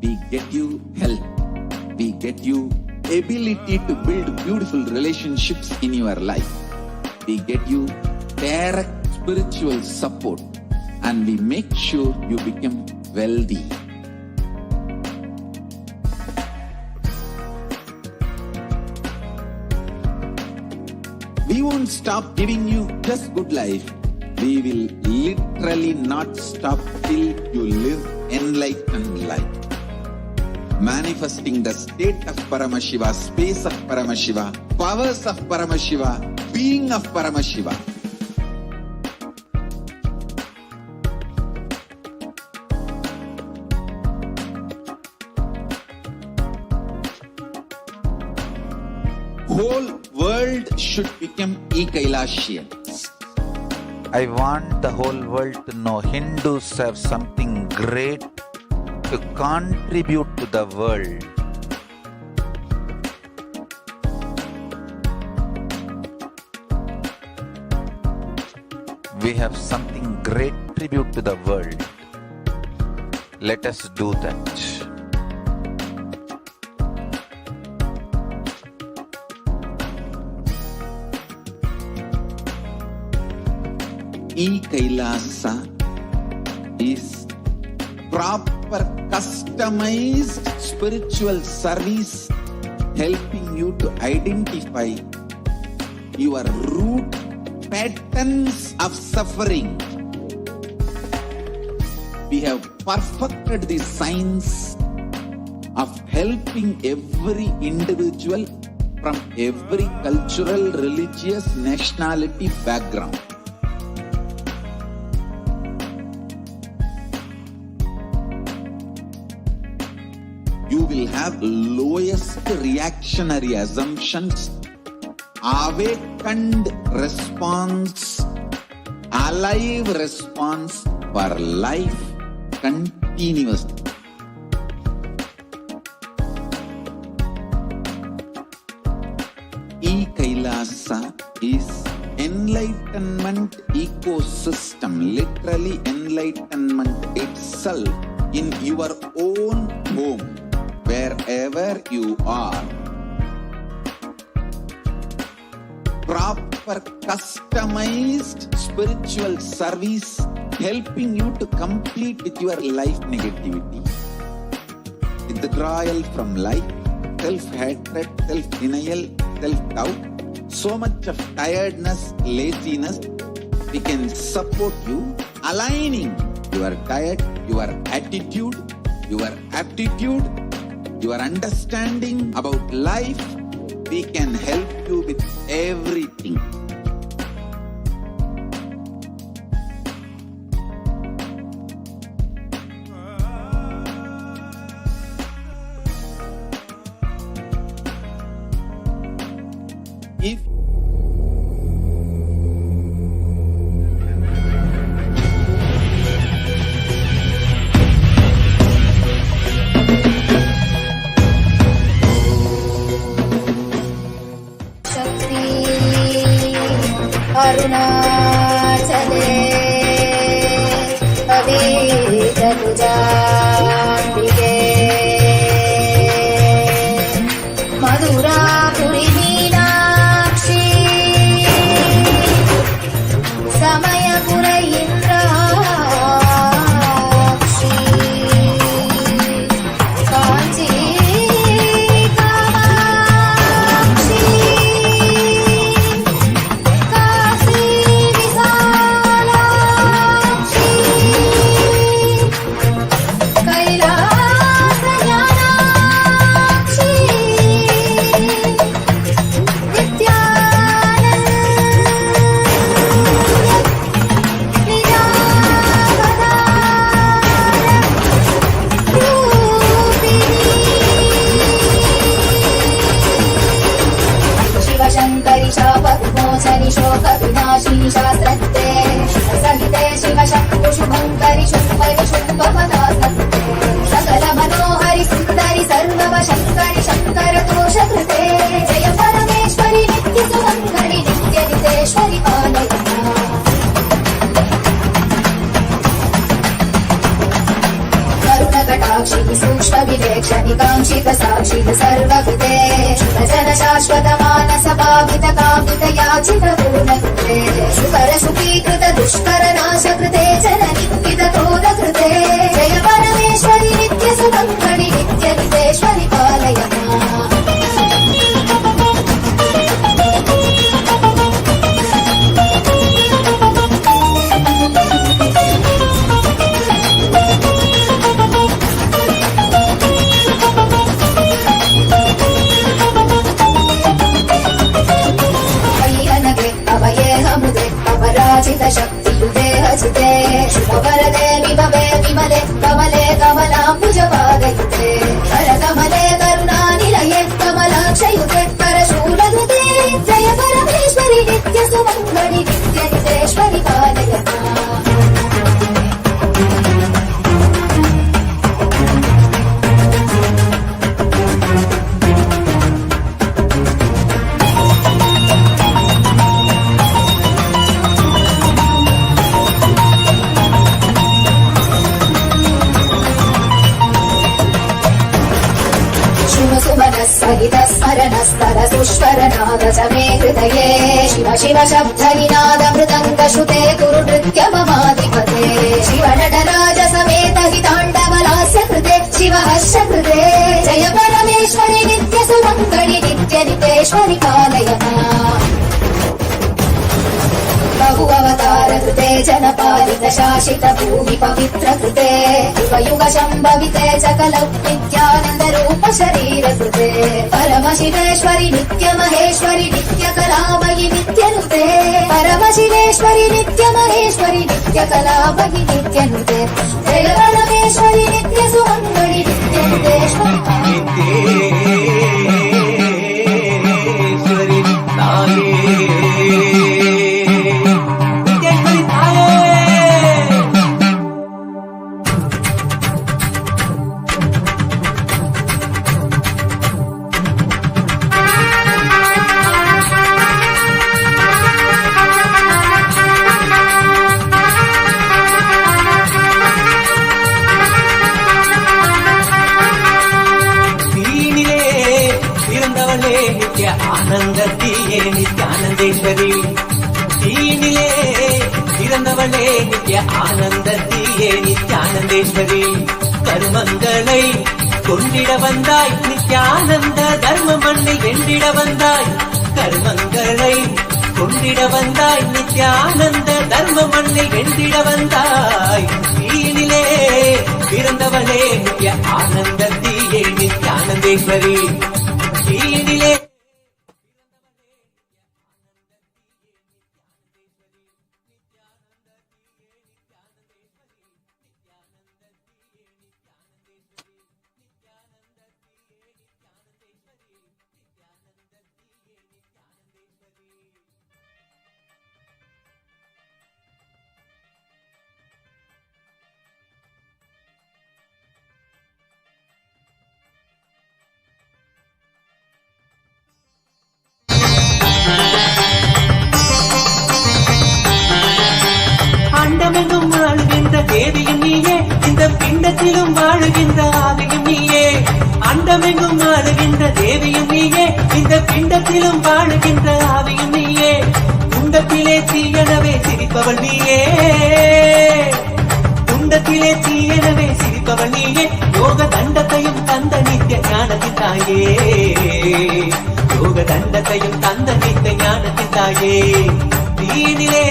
We get you health. We get you ability to build beautiful relationships in your life. We get you direct spiritual support, and we make sure you become wealthy. We won't stop giving you just good life. We will literally not stop till you live enlightened life. Manifesting the state of Paramashiva, space of Paramashiva, powers of Paramashiva, being of Paramashiva. Whole world should become Ekailashian. I want the whole world to know Hindus have something great to contribute to the world. We have something great to contribute to the world. Let us do that. E-Kailasa is proper customized spiritual service helping you to identify your root patterns of suffering. We have perfected the science of helping every individual from every cultural, religious, nationality background. You will have lowest reactionary assumptions, awakened response, alive response for life continuously. E-Kailasa is enlightenment ecosystem, literally enlightenment itself in your own home. Wherever you are, proper customized spiritual service helping you to complete with your life negativity, withdrawal from life, self-hatred, self-denial, self-doubt, so much of tiredness, laziness. We can support you aligning your diet, your attitude, your aptitude, your understanding about life. We can help you with everything. If अरुणाचले अवेदतुजाम्बिके मधुरापुरी Meenakshi Samaypur Indrakshi Kanchi शोकविनाशिनी शास्त्रत्ते सहिते Shivshakti शुभङ्करि शुम्भरि शुम्भपदास्तत्ते सकल मनोहरि सुन्दरि सर्ववशङ्करि शङ्करतोषकृते जय परमेश्वरि नित्य सुमङ्गलि नित्यनितेश्वरि पालय करुणकटाक्षि सूक्ष्म विवेक्षणि काङ्क्षित साक्षित सर्वकृते शुभजन शाश्वत मानस भावित कामित याचित पूर्णकृते सुकर सुखीकृत दुष्कर नाशकृते जननिन्दित क्रोधकृते जय परमेश्वरि नित्य सुमङ्गलि नित्य नितेश्वरि पालय माम् अपराजित शक्तियुते हजिते शुभवरदे विभवे विमले कमले कमलाम्बुजपादयुते करकमले करुणानिलये कमलाक्षयुते करशूलधृते जय परमेश्वरि नित्य सुमङ्गलि नित्य नितेश्वरि पालय माम् सहित स्मरणस्तर सुष्वरनाद च मे हृदये शिव शिव शब्दनिनाद मृदङ्ग श्रुते कुरु नृत्य ममाधिपते शिव नटराज समेत हिताण्डवलास्य कृते शिव हर्ष कृते जय परमेश्वरि नित्य सुमङ्गलि नित्य नितेश्वरि पालय माम् बहु अवतार कृते जनपालित शासित भूमि पवित्र कृते युगयुग शम्भविते सकलौ नित्यानन्द रूप शरीर कृते परमशिवेश्वरि नित्य महेश्वरि नित्य कलामयि नित्य नुते परमशिवेश्वरि नित्य महेश्वरि नित्य कलामयि नित्य नुते जय परमेश्वरि नित्य सुमङ्गलि नित्य नुतेश्वरि ஆனந்தத்தியே நித்யானந்தேஸ்வரி தீனிலே பிறந்தவளே நித்ய ஆனந்தத்தியே நித்யானந்தேஸ்வரி கருமங்களை கொண்டிட வந்தாய் நித்யானந்த தர்ம மண்ணில் வென்றிட வந்தாய் கருமங்களை கொண்டிட வந்தாய் நித்யானந்த தர்ம மண்ணில் வென்றிட வந்தாய் தீனிலே பிறந்தவளே நித்ய ஆனந்தத்தியே நித்யானந்தேஸ்வரி தீனிலே அண்டமெங்கும் வாழுகின்ற தேவியும் நீயே இந்த பிண்டத்திலும் வாழுகின்ற ஆவியும் நீயே அண்டமெங்கும் வாழுகின்ற தேவியும் நீயே இந்த பிண்டத்திலும் வாழுகின்ற ஆவியும் நீயே குண்டத்திலே தீயனவே சிரிப்பவள் நீயே குண்டத்திலே தீயனவே சிரிப்பவள் நீயே யோக தண்டத்தையும் தந்த நித்திய ஞானத்தின் தாயே யோக தண்டத்தையும் தந்த நித்திய ஞானத்தின் தாயே தீனிலே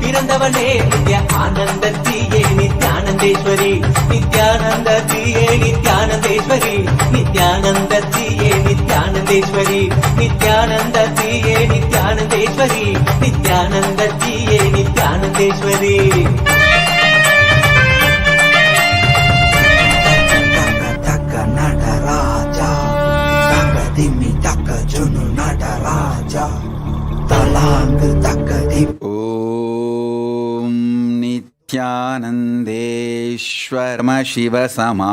பிறந்தவளே நித்ய ஆனந்தத்தியே நித்யானந்தேஸ்வரி நித்யானந்தத்தியே நித்யானந்தேஸ்வரி நித்யானந்தத்தியே நித்யானந்தேஸ்வரி நித்யானந்தத்தியே நித்யானந்தேஸ்வரி நித்யானந்தத்தியே நித்யானந்தேஸ்வரி தக்க நடராஜா தக்க திம்மி தக்க ஜுனு நடராஜா தலாங்கு தக்க ஓம் நித்யானந்தேஸ்வர சிவசமாரம்பாம்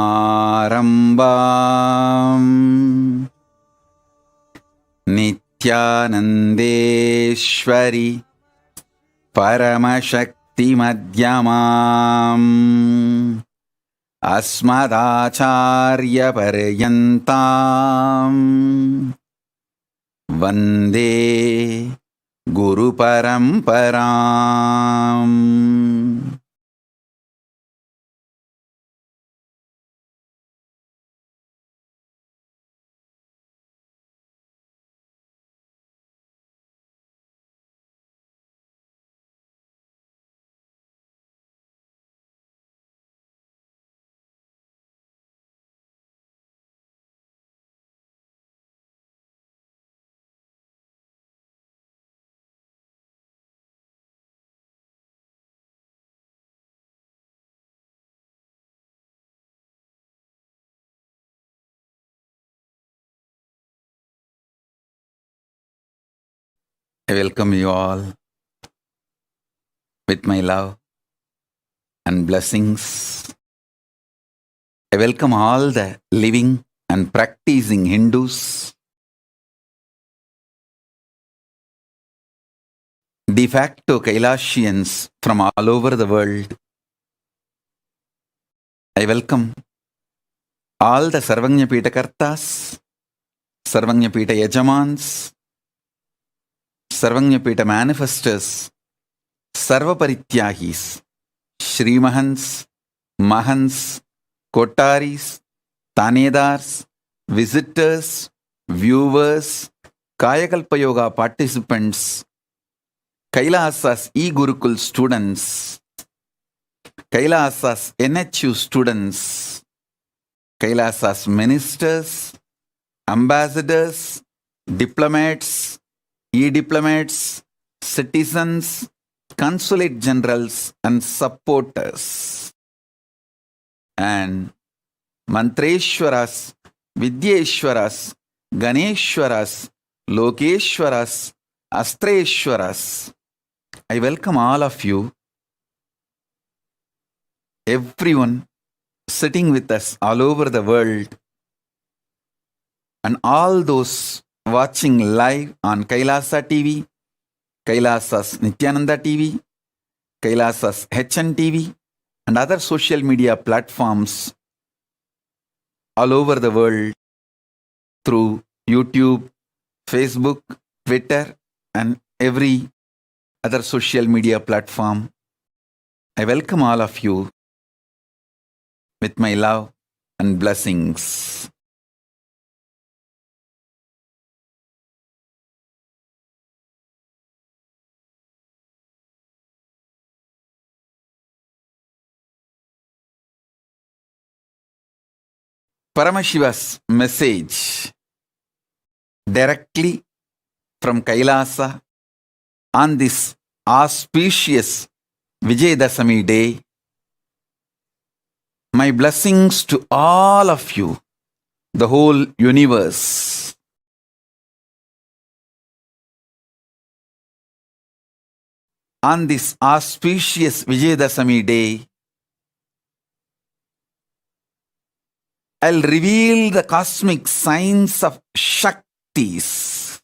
நித்யானந்தேஸ்வரி பரமசக்தி மத்யமாம் अस्मदाचार्यपर्यन्तां वन्दे गुरुपरम्पराम्. I welcome you all with my love and blessings. I welcome all the living and practicing Hindus, de facto Kailashians from all over the world. I welcome all the Sarvagnya Pita Kartas, Sarvagnya Pita Yajamans, Sarvagnya Pita Manifestors, Sarva Parityahis, Shrimahans, Mahans, Kotaris, Tanedars, visitors, viewers, Kayakalpa Yoga participants, Kailasas e-Gurukul students, Kailasas NHU students, Kailasas ministers, ambassadors, diplomats, e-diplomats, citizens, consulate generals and supporters, and Mantreshwaras, Vidyeshwaras, Ganeshwaras, Lokeshwaras, Astreshwaras. I welcome all of you, everyone sitting with us all over the world, and all those watching live on Kailasa TV, Kailasas Nithyananda TV, Kailasas HN TV, and other social media platforms all over the world through YouTube, Facebook, Twitter, and every other social media platform. I welcome all of you with my love and blessings. Paramashiva's message directly from Kailasa on this auspicious Vijayadasami day. My blessings to all of you, the whole universe. On this auspicious Vijayadasami day, I'll reveal the cosmic signs of Shaktis.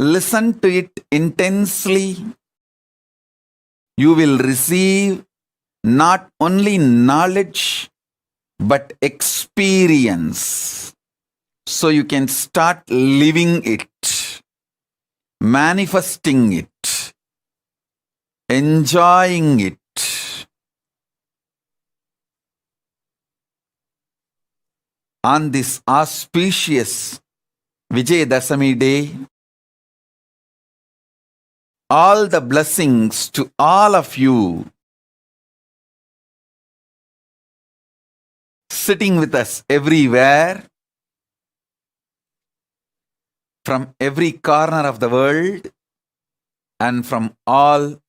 Listen to it intensely. You will receive not only knowledge but experience. So you can start living it, manifesting it, enjoying it. On this auspicious Vijayadasami day, all the blessings to all of you sitting with us everywhere, from every corner of the world and from all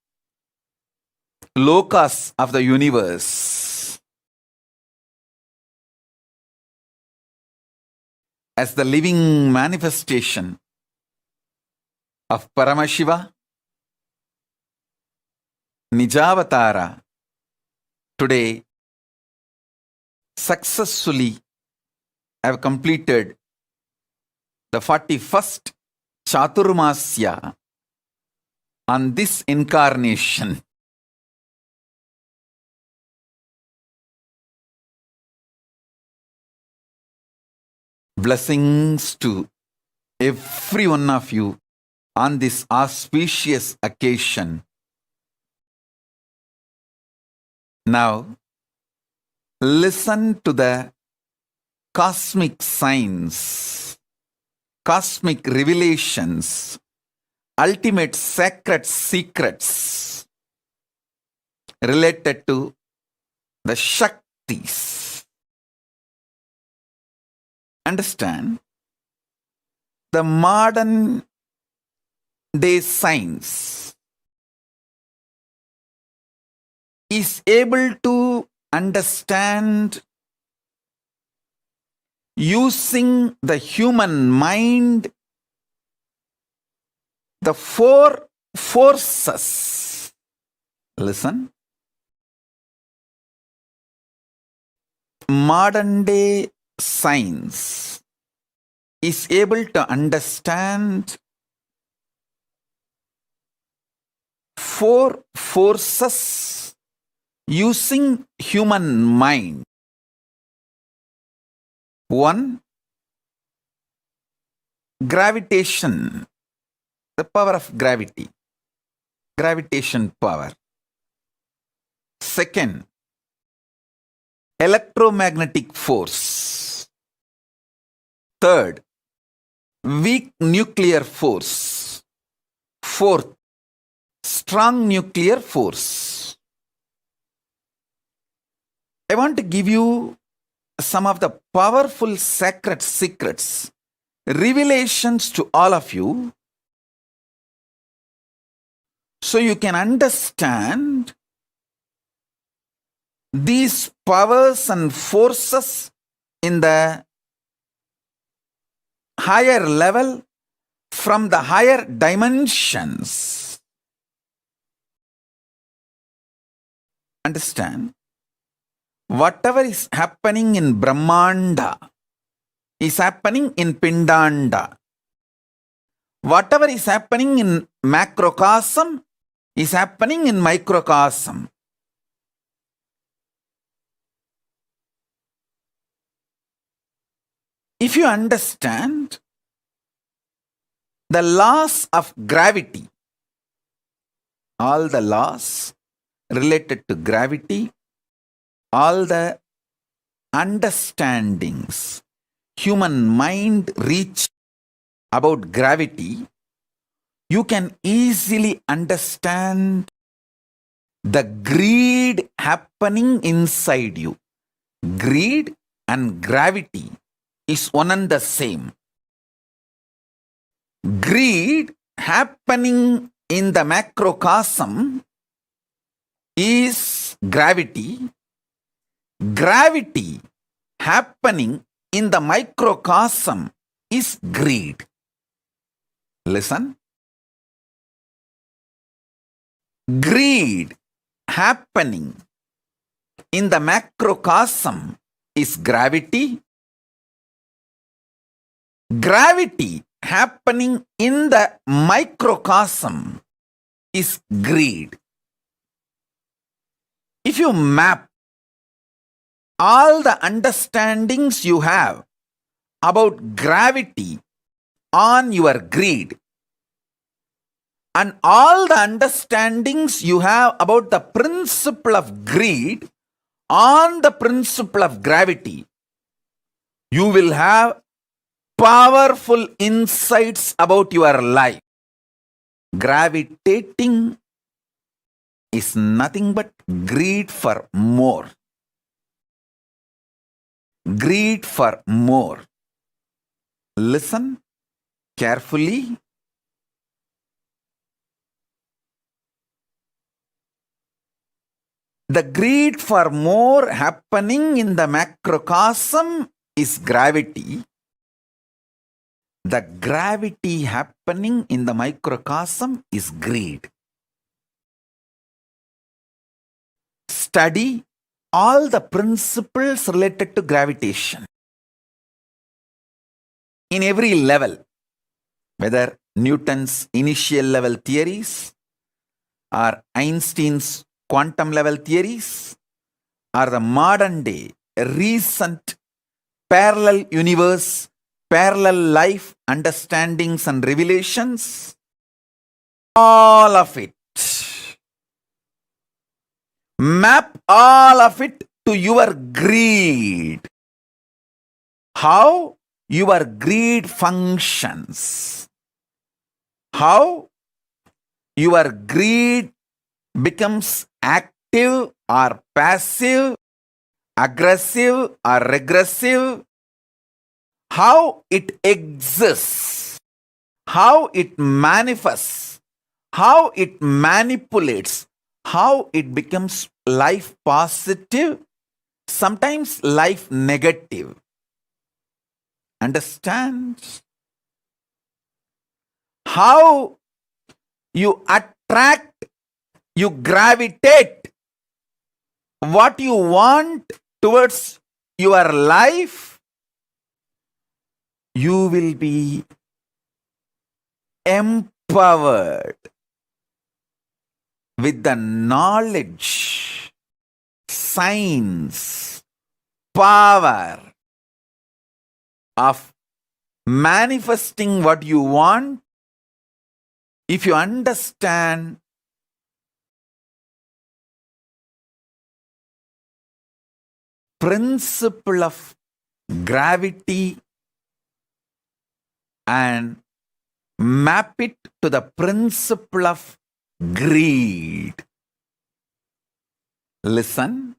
lokas of the universe. As the living manifestation of Paramashiva, Nijavatara, today successfully have completed the 41st Chaturmasya on this incarnation. Blessings to every one of you on this auspicious occasion. Now, listen to the cosmic signs, cosmic revelations, ultimate sacred secrets related to the Shaktis. Understand? The modern day science is able to understand using the human mind the four forces. Listen. Modern day science is able to understand four forces using human mind. One, gravitation, the power of gravity, gravitation power. Second, electromagnetic force. Third, weak nuclear force. Fourth, strong nuclear force. I want to give you some of the powerful sacred secrets, revelations to all of you, so you can understand these powers and forces in the higher level, from the higher dimensions. Understand? Whatever is happening in Brahmanda is happening in Pindanda. Whatever is happening in macrocosm is happening in microcosm. If you understand the laws of gravity, all the laws related to gravity, all the understandings human mind reach about gravity, you can easily understand the greed happening inside you. Greed and gravity is one and the same. Greed happening in the macrocosm is gravity. Gravity happening in the microcosm is greed. Listen. Greed happening in the macrocosm is gravity. Gravity happening in the microcosm is greed. If you map all the understandings you have about gravity on your greed, and all the understandings you have about the principle of greed on the principle of gravity, you will have powerful insights about your life. Gravitating is nothing but greed for more. Greed for more. Listen carefully. The greed for more happening in the macrocosm is gravity. The gravity happening in the microcosm is greed. Study all the principles related to gravitation in every level, whether Newton's initial level theories or Einstein's quantum level theories or the modern day recent parallel universe parallel life understandings and revelations, all of it. Map all of it to your greed. How your greed functions. How your greed becomes active or passive, aggressive or regressive, how it exists, how it manifests, how it manipulates, how it becomes life positive, sometimes life negative. Understand? How you attract, you gravitate what you want towards your life, you will be empowered with the knowledge, science, power of manifesting what you want. If you understand principle of gravity and map it to the principle of greed. Listen.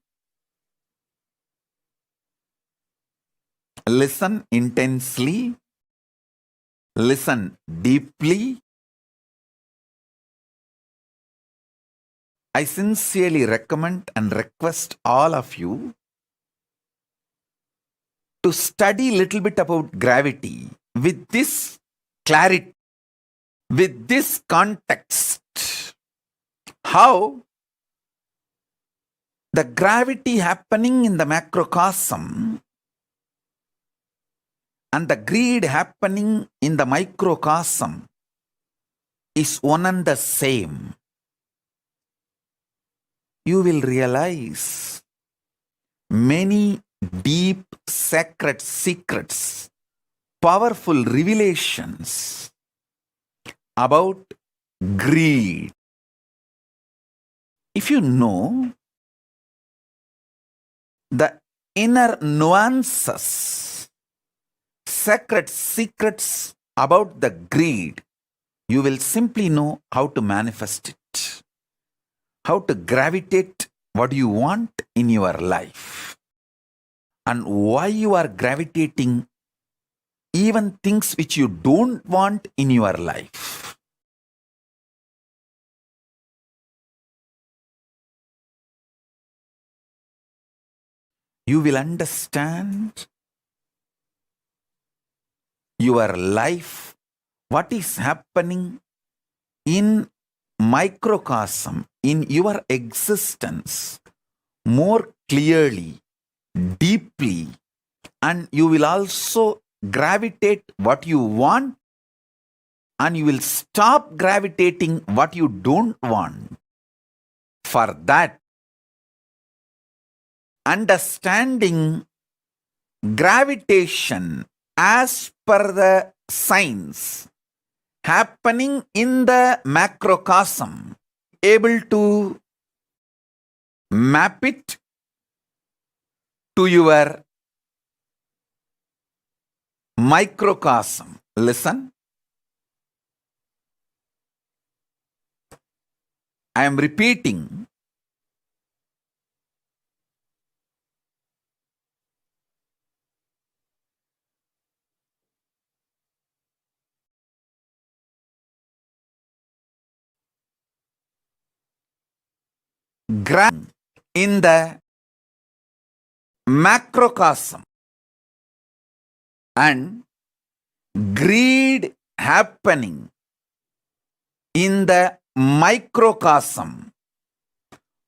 Listen intensely. Listen deeply. I sincerely recommend and request all of you to study a little bit about gravity with this clarity, with this context. How the gravity happening in the macrocosm and the greed happening in the microcosm is one and the same. You will realize many deep sacred secrets, powerful revelations about greed. If you know the inner nuances, sacred secrets about the greed, you will simply know how to manifest it, how to gravitate what you want in your life, and why you are gravitating even things which you don't want in your life. You will understand your life, what is happening in microcosm, in your existence, more clearly, deeply, and you will also gravitate what you want, and you will stop gravitating what you don't want. For that, understanding gravitation as per the science happening in the macrocosm, able to map it to your microcosm. Listen. I am repeating. In the macrocosm and greed happening in the microcosm,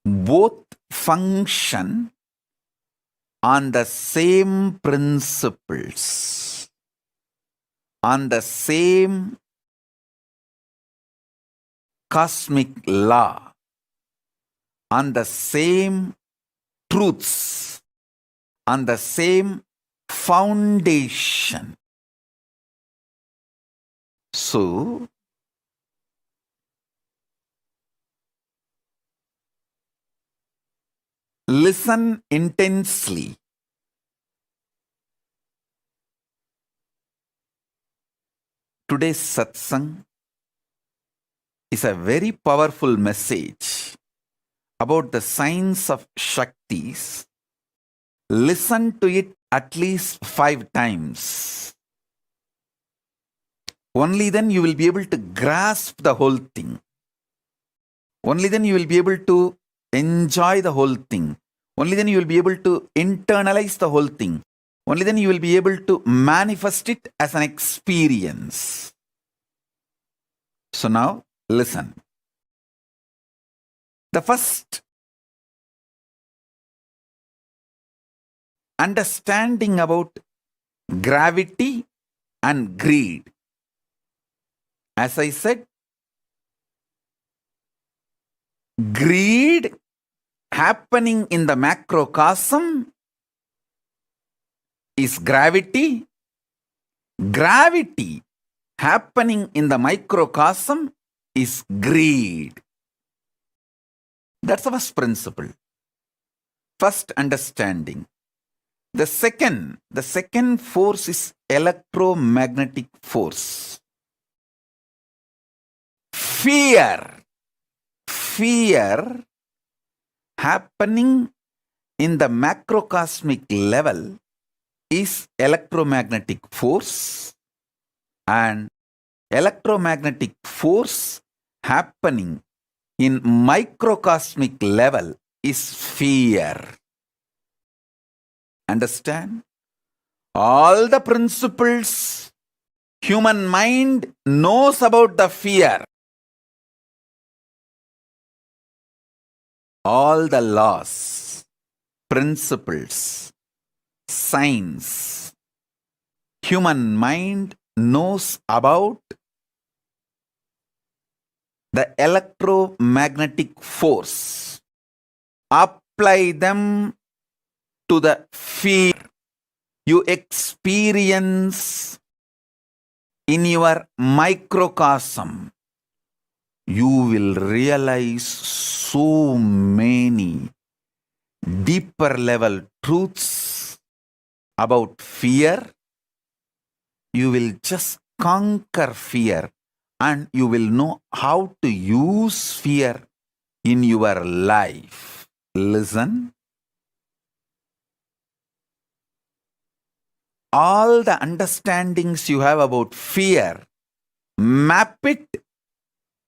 both function on the same principles, on the same cosmic law, on the same truths, on the same foundation. So, listen intensely. Today's satsang is a very powerful message about the science of Shaktis. Listen to it at least 5 times. Only then you will be able to grasp the whole thing. Only then you will be able to enjoy the whole thing. Only then you will be able to internalize the whole thing. Only then you will be able to manifest it as an experience. So now, listen. The first understanding about gravity and greed. As I said, greed happening in the macrocosm is gravity. Gravity happening in the microcosm is greed. That's the first principle. First understanding. The second force is electromagnetic force. Fear happening in the macrocosmic level is electromagnetic force, and electromagnetic force happening in microcosmic level is fear. Understand? All the principles human mind knows about the fear. All the laws, principles, science, human mind knows about the electromagnetic force. Apply them to the fear you experience in your microcosm. You will realize so many deeper level truths about fear. You will just conquer fear, and you will know how to use fear in your life. Listen. All the understandings you have about fear, map it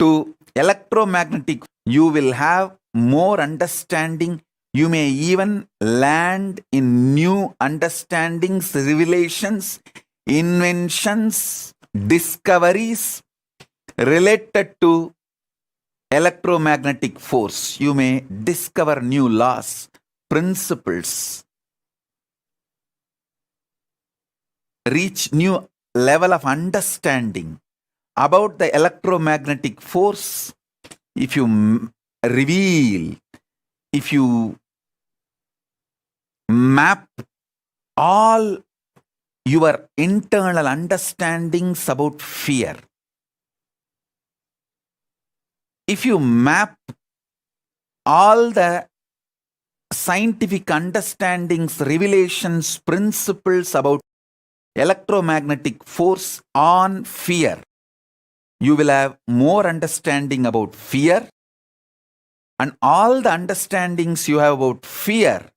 to electromagnetic. You will have more understanding. You may even land in new understandings, revelations, inventions, discoveries related to electromagnetic force. You may discover new laws, principles, reach new level of understanding about the electromagnetic force. If you reveal, if you map all your internal understandings about fear, if you map all the scientific understandings, revelations, principles about electromagnetic force on fear, you will have more understanding about fear. And all the understandings you have about fear,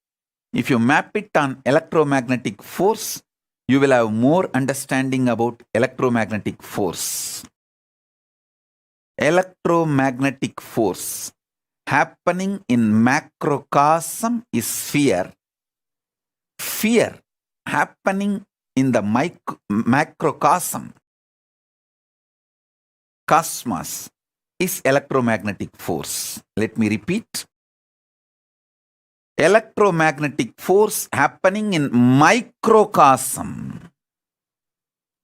if you map it on electromagnetic force, you will have more understanding about electromagnetic force. Electromagnetic force happening in macrocosm is fear. Fear happening in the macrocosm, cosmos, is electromagnetic force. Let me repeat. Electromagnetic force happening in microcosm,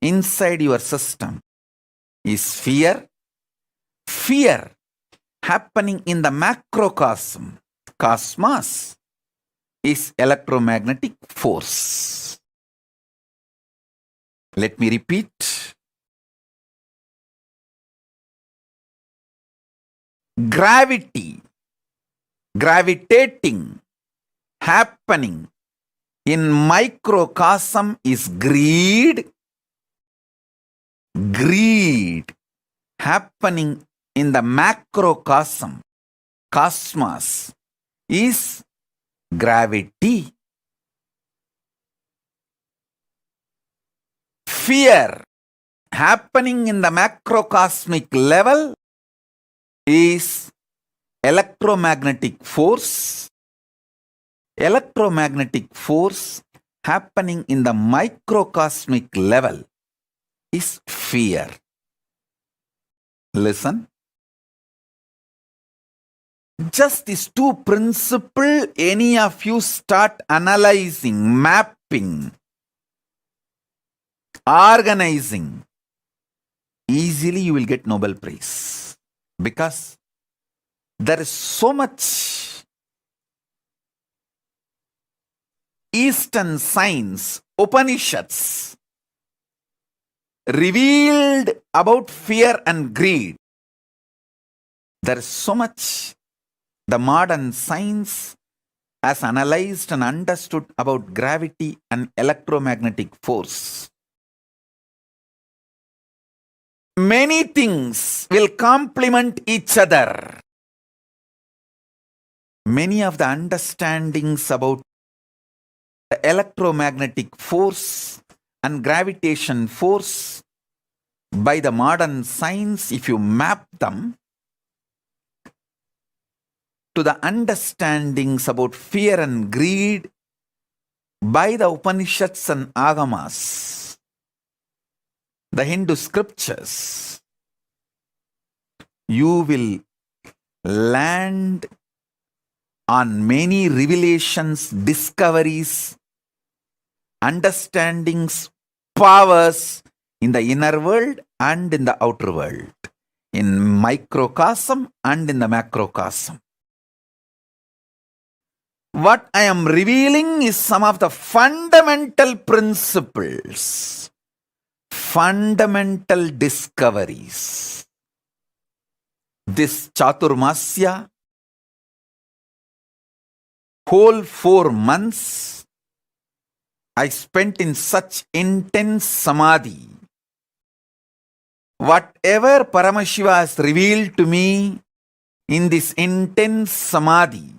inside your system, is fear. Fear happening in the macrocosm, cosmos, is electromagnetic force. Let me repeat. Gravity, gravitating, happening in microcosm is greed. Greed happening in the macrocosm, cosmos, is gravity. Fear happening in the macrocosmic level is electromagnetic force. Electromagnetic force happening in the microcosmic level is fear. Listen. Just these two principles, any of you start analyzing, mapping, organizing, easily you will get Nobel Prize. Because there is so much Eastern science, Upanishads, revealed about fear and greed. There is so much the modern science has analyzed and understood about gravity and electromagnetic force. Many things will complement each other. Many of the understandings about the electromagnetic force and gravitation force by the modern science, if you map them to the understandings about fear and greed by the Upanishads and Agamas, the Hindu scriptures, you will land on many revelations, discoveries, understandings, powers in the inner world and in the outer world, in microcosm and in the macrocosm. What I am revealing is some of the fundamental principles, fundamental discoveries. This Chaturmasya, whole 4 months, I spent in such intense samadhi. Whatever Paramashiva has revealed to me in this intense samadhi,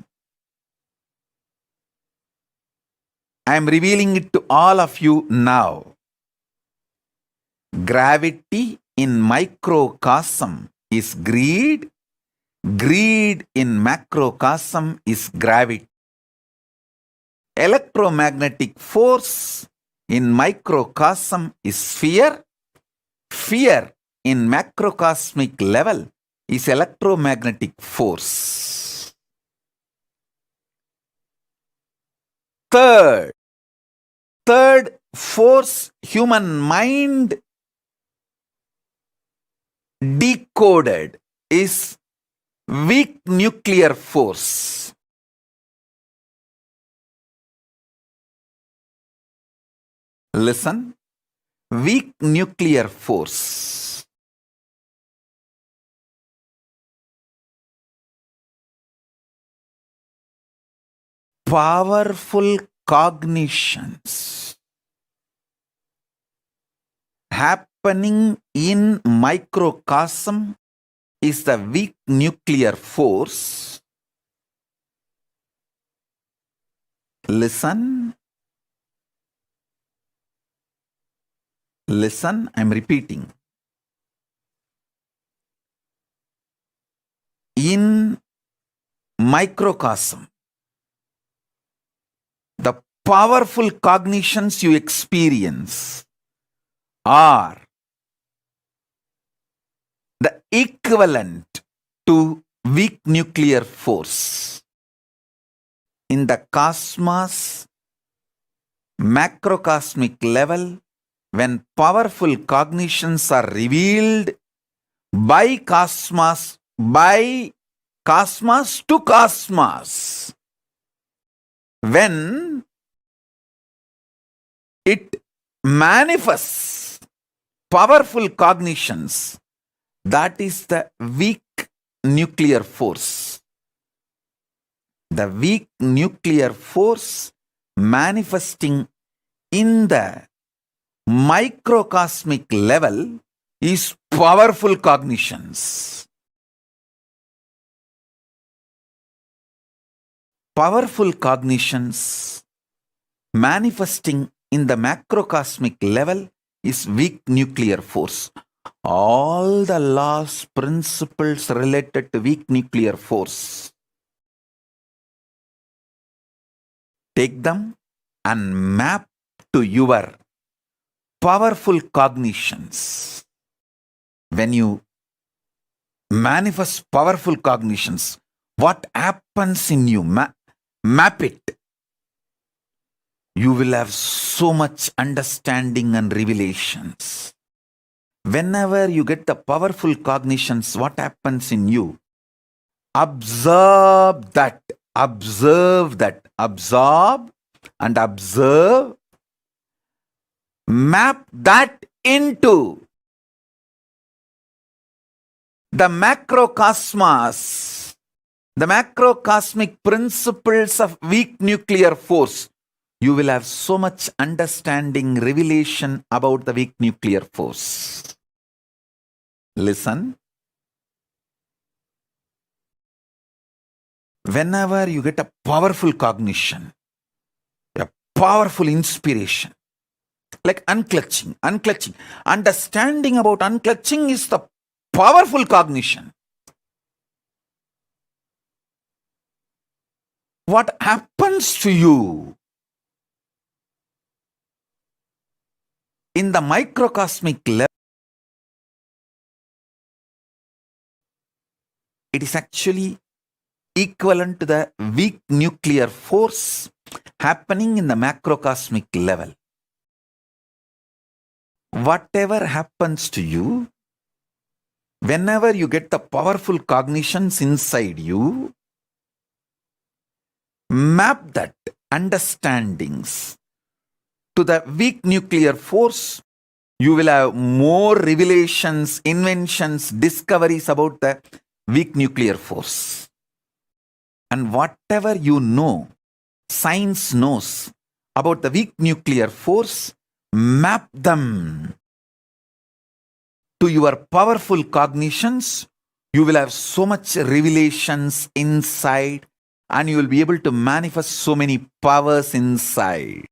I am revealing it to all of you now. Gravity in microcosm is greed. Greed in macrocosm is gravity. Electromagnetic force in microcosm is fear. Fear in macrocosmic level is electromagnetic force. Third force human mind decoded is weak nuclear force. Listen, weak nuclear force. Powerful cognitions happening in microcosm is the weak nuclear force. Listen. Listen, I'm repeating. In microcosm, the powerful cognitions you experience are the equivalent to weak nuclear force. In the cosmos, macrocosmic level, when powerful cognitions are revealed by cosmos to cosmos, when it manifests powerful cognitions, that is the weak nuclear force. The weak nuclear force manifesting in the microcosmic level is powerful cognitions. Powerful cognitions manifesting in the macrocosmic level is weak nuclear force. All the laws, principles related to weak nuclear force, take them and map to your powerful cognitions. When you manifest powerful cognitions, what happens in you? Map it. You will have so much understanding and revelations. Whenever you get the powerful cognitions, what happens in you? Observe that. Absorb and observe. Map that into the macrocosmos, the macrocosmic principles of weak nuclear force. You will have so much understanding, revelation about the weak nuclear force. Listen. Whenever you get a powerful cognition, a powerful inspiration, like unclutching. Understanding about unclutching is the powerful cognition. What happens to you? In the microcosmic level, it is actually equivalent to the weak nuclear force happening in the macrocosmic level. Whatever happens to you, whenever you get the powerful cognitions inside you, map that understandings to the weak nuclear force. You will have more revelations, inventions, discoveries about the weak nuclear force. And whatever you know, science knows about the weak nuclear force, map them to your powerful cognitions. You will have so much revelations inside, and you will be able to manifest so many powers inside.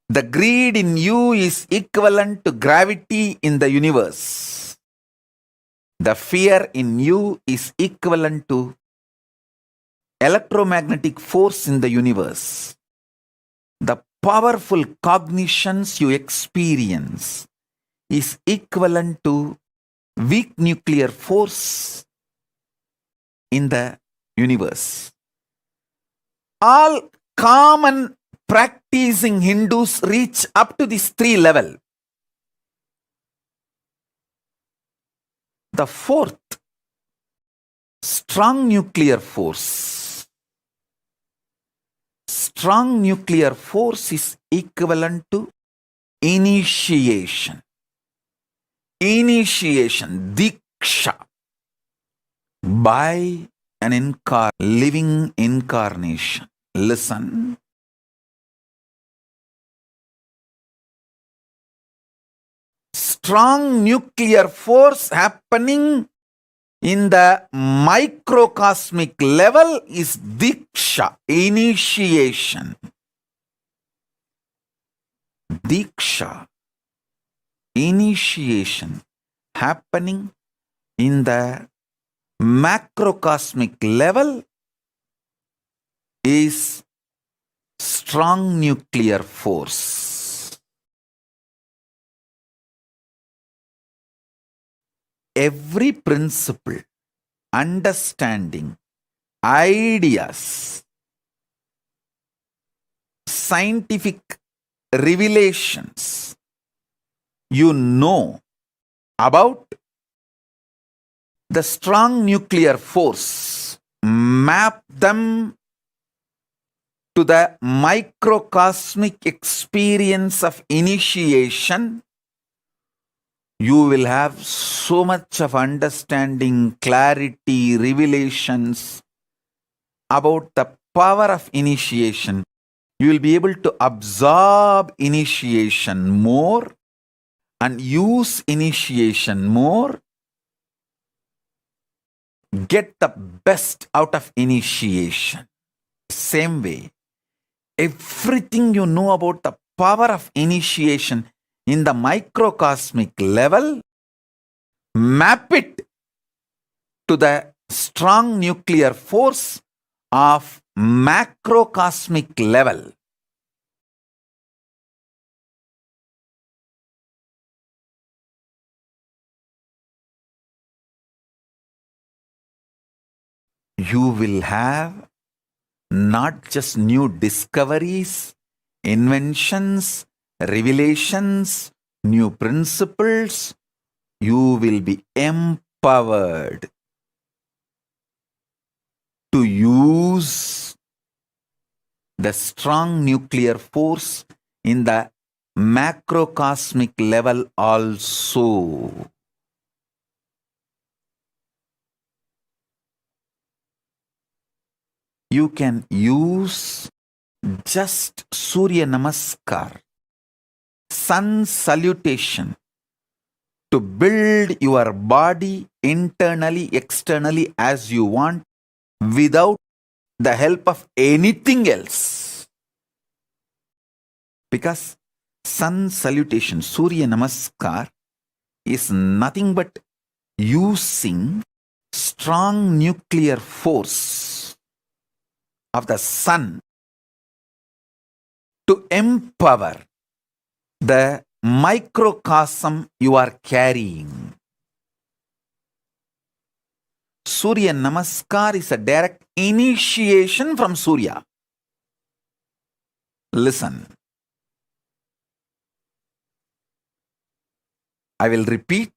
The greed in you is equivalent to gravity in the universe. The fear in you is equivalent to electromagnetic force in the universe. The powerful cognitions you experience is equivalent to weak nuclear force in the universe. All common practicing Hindus reach up to this 3 level. The 4th, strong nuclear force. Strong nuclear force is equivalent to initiation. Initiation, diksha, by an living incarnation. Listen. Strong nuclear force happening in the microcosmic level is diksha, initiation. Diksha, initiation happening in the macrocosmic level is strong nuclear force. Every principle, understanding, ideas, scientific revelations you know about the strong nuclear force, map them to the microcosmic experience of initiation, you will have so much of understanding, clarity, revelations about the power of initiation. You will be able to absorb initiation more and use initiation more. Get the best out of initiation. Same way, everything you know about the power of initiation in the microcosmic level, map it to the strong nuclear force of macrocosmic level. You will have not just new discoveries, inventions, revelations, new principles. You will be empowered to use the strong nuclear force in the macrocosmic level also. You can use just Surya Namaskar, sun salutation, to build your body internally, externally as you want, without the help of anything else. Because sun salutation, Surya Namaskar, is nothing but using strong nuclear force of the sun to empower the microcosm you are carrying. Surya Namaskar is a direct initiation from Surya. Listen. I will repeat.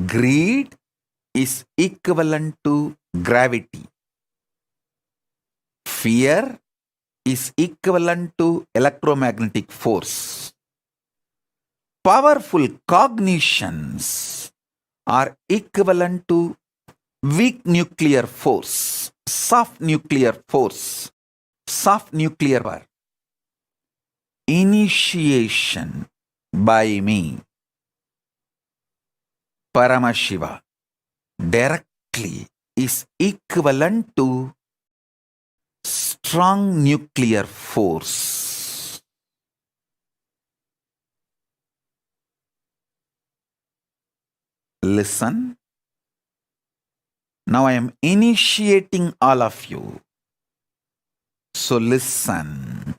Greed is equivalent to gravity. Fear is equivalent to electromagnetic force. Powerful cognitions are equivalent to weak nuclear force, soft nuclear force, soft nuclear power. Initiation by me, Paramashiva, directly is equivalent to strong nuclear force. Listen. Now I am initiating all of you. So listen.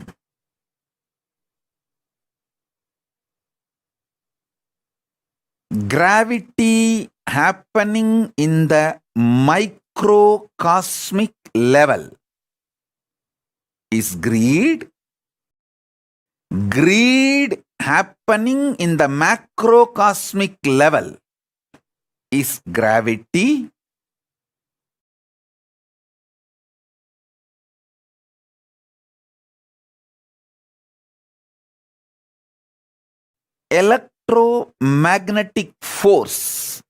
Gravity happening in the microcosmic level is greed. Greed happening in the macrocosmic level is gravity. Electromagnetic force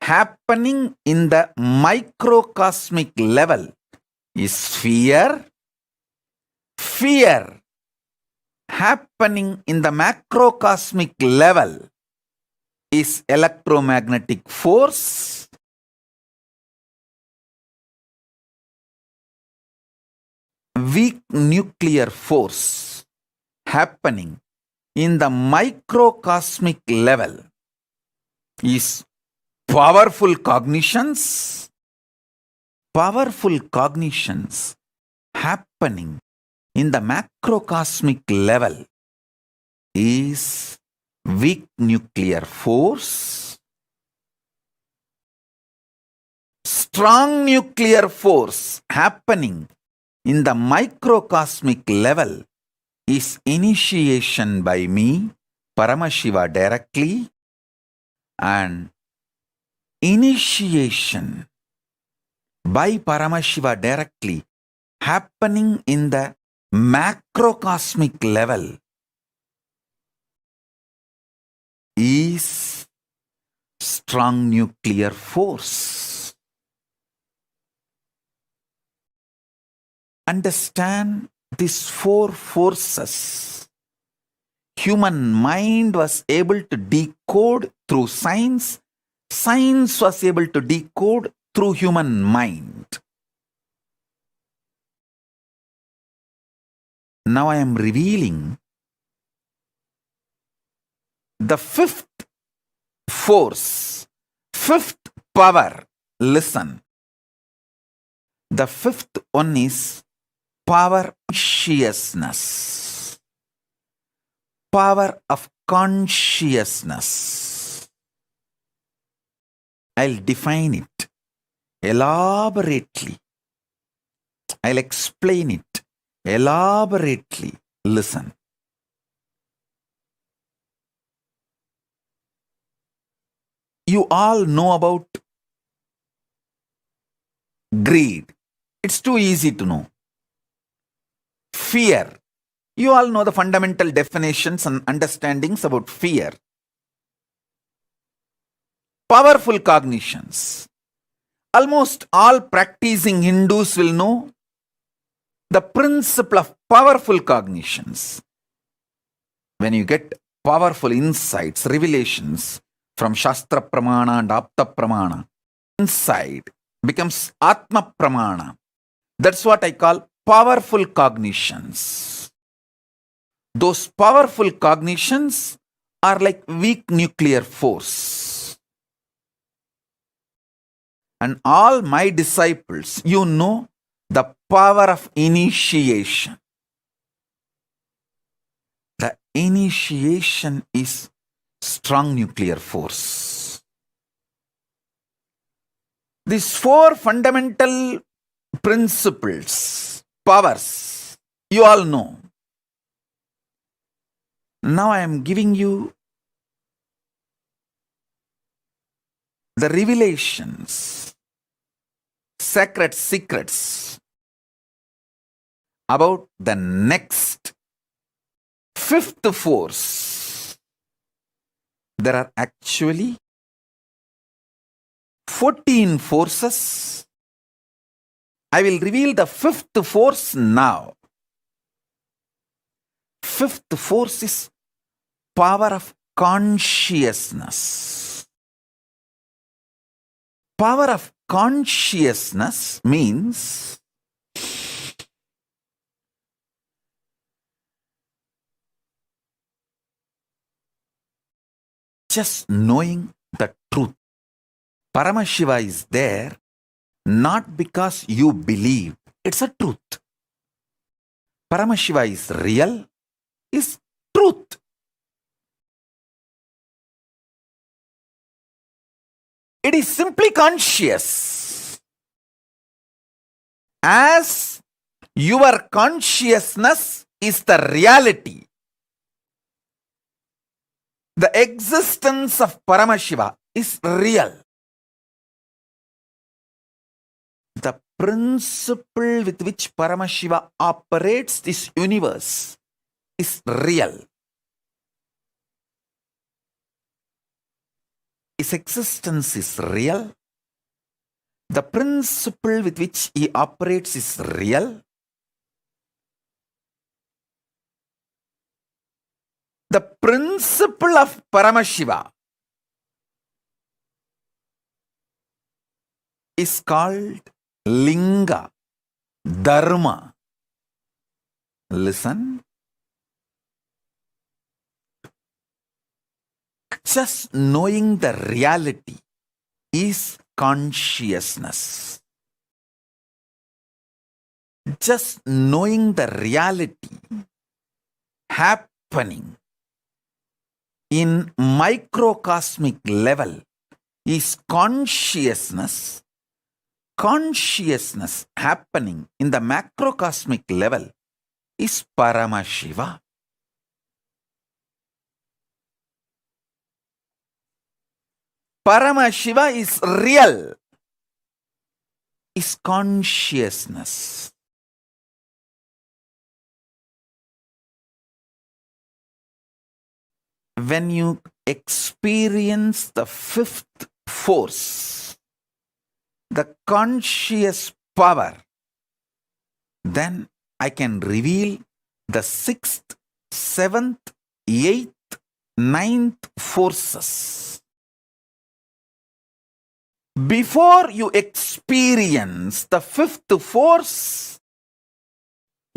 happening in the microcosmic level is fear. Fear happening in the macrocosmic level is electromagnetic force. Weak nuclear force happening in the microcosmic level is powerful cognitions. Powerful cognitions happening in the macrocosmic level is weak nuclear force. Strong nuclear force happening in the microcosmic level is initiation by me, Paramashiva, directly, and initiation by Paramashiva directly happening in the macrocosmic level is strong nuclear force. Understand these four forces. Human mind was able to decode through science. Science was able to decode through human mind. Now I am revealing the fifth force, fifth power. Listen. The fifth one is power consciousness. Power of consciousness. I'll define it elaborately. I'll explain it elaborately. Listen. You all know about greed. It's too easy to know. Fear. You all know the fundamental definitions and understandings about fear. Powerful cognitions. Almost all practicing Hindus will know the principle of powerful cognitions. When you get powerful insights, revelations from Shastra Pramana and Apta Pramana, insight becomes Atma Pramana. That's what I call powerful cognitions. Those powerful cognitions are like weak nuclear force. And all my disciples, you know the power of initiation. The initiation is strong nuclear force. These four fundamental principles, powers, you all know. Now I am giving you the revelations, sacred secrets about the next fifth force. There are actually 14 forces. I will reveal the fifth force now. Fifth force is power of consciousness. Power of consciousness means just knowing the truth. Paramashiva is there not because you believe. It's a truth. Paramashiva is real, is truth. It is simply conscious. As your consciousness is the reality, the existence of Paramashiva is real. The principle with which Paramashiva operates this universe is real. His existence is real. The principle with which he operates is real. The principle of Paramashiva is called Linga, Dharma. Listen. Just knowing the reality is consciousness. Just knowing the reality happening in microcosmic level is consciousness. Consciousness happening in the macrocosmic level is Paramashiva. Paramashiva is real, is consciousness. When you experience the fifth force, the conscious power, then I can reveal the sixth, seventh, eighth, ninth forces. Before you experience the fifth force,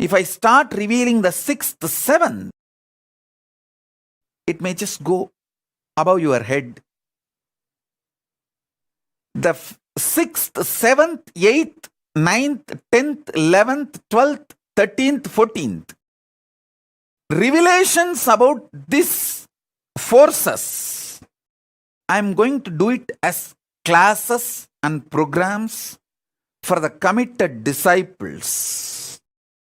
if I start revealing the sixth, seventh, it may just go above your head. The sixth, seventh, eighth, ninth, 10th, 11th, 12th, 13th, 14th. Revelations about these forces, I am going to do it as classes and programs for the committed disciples,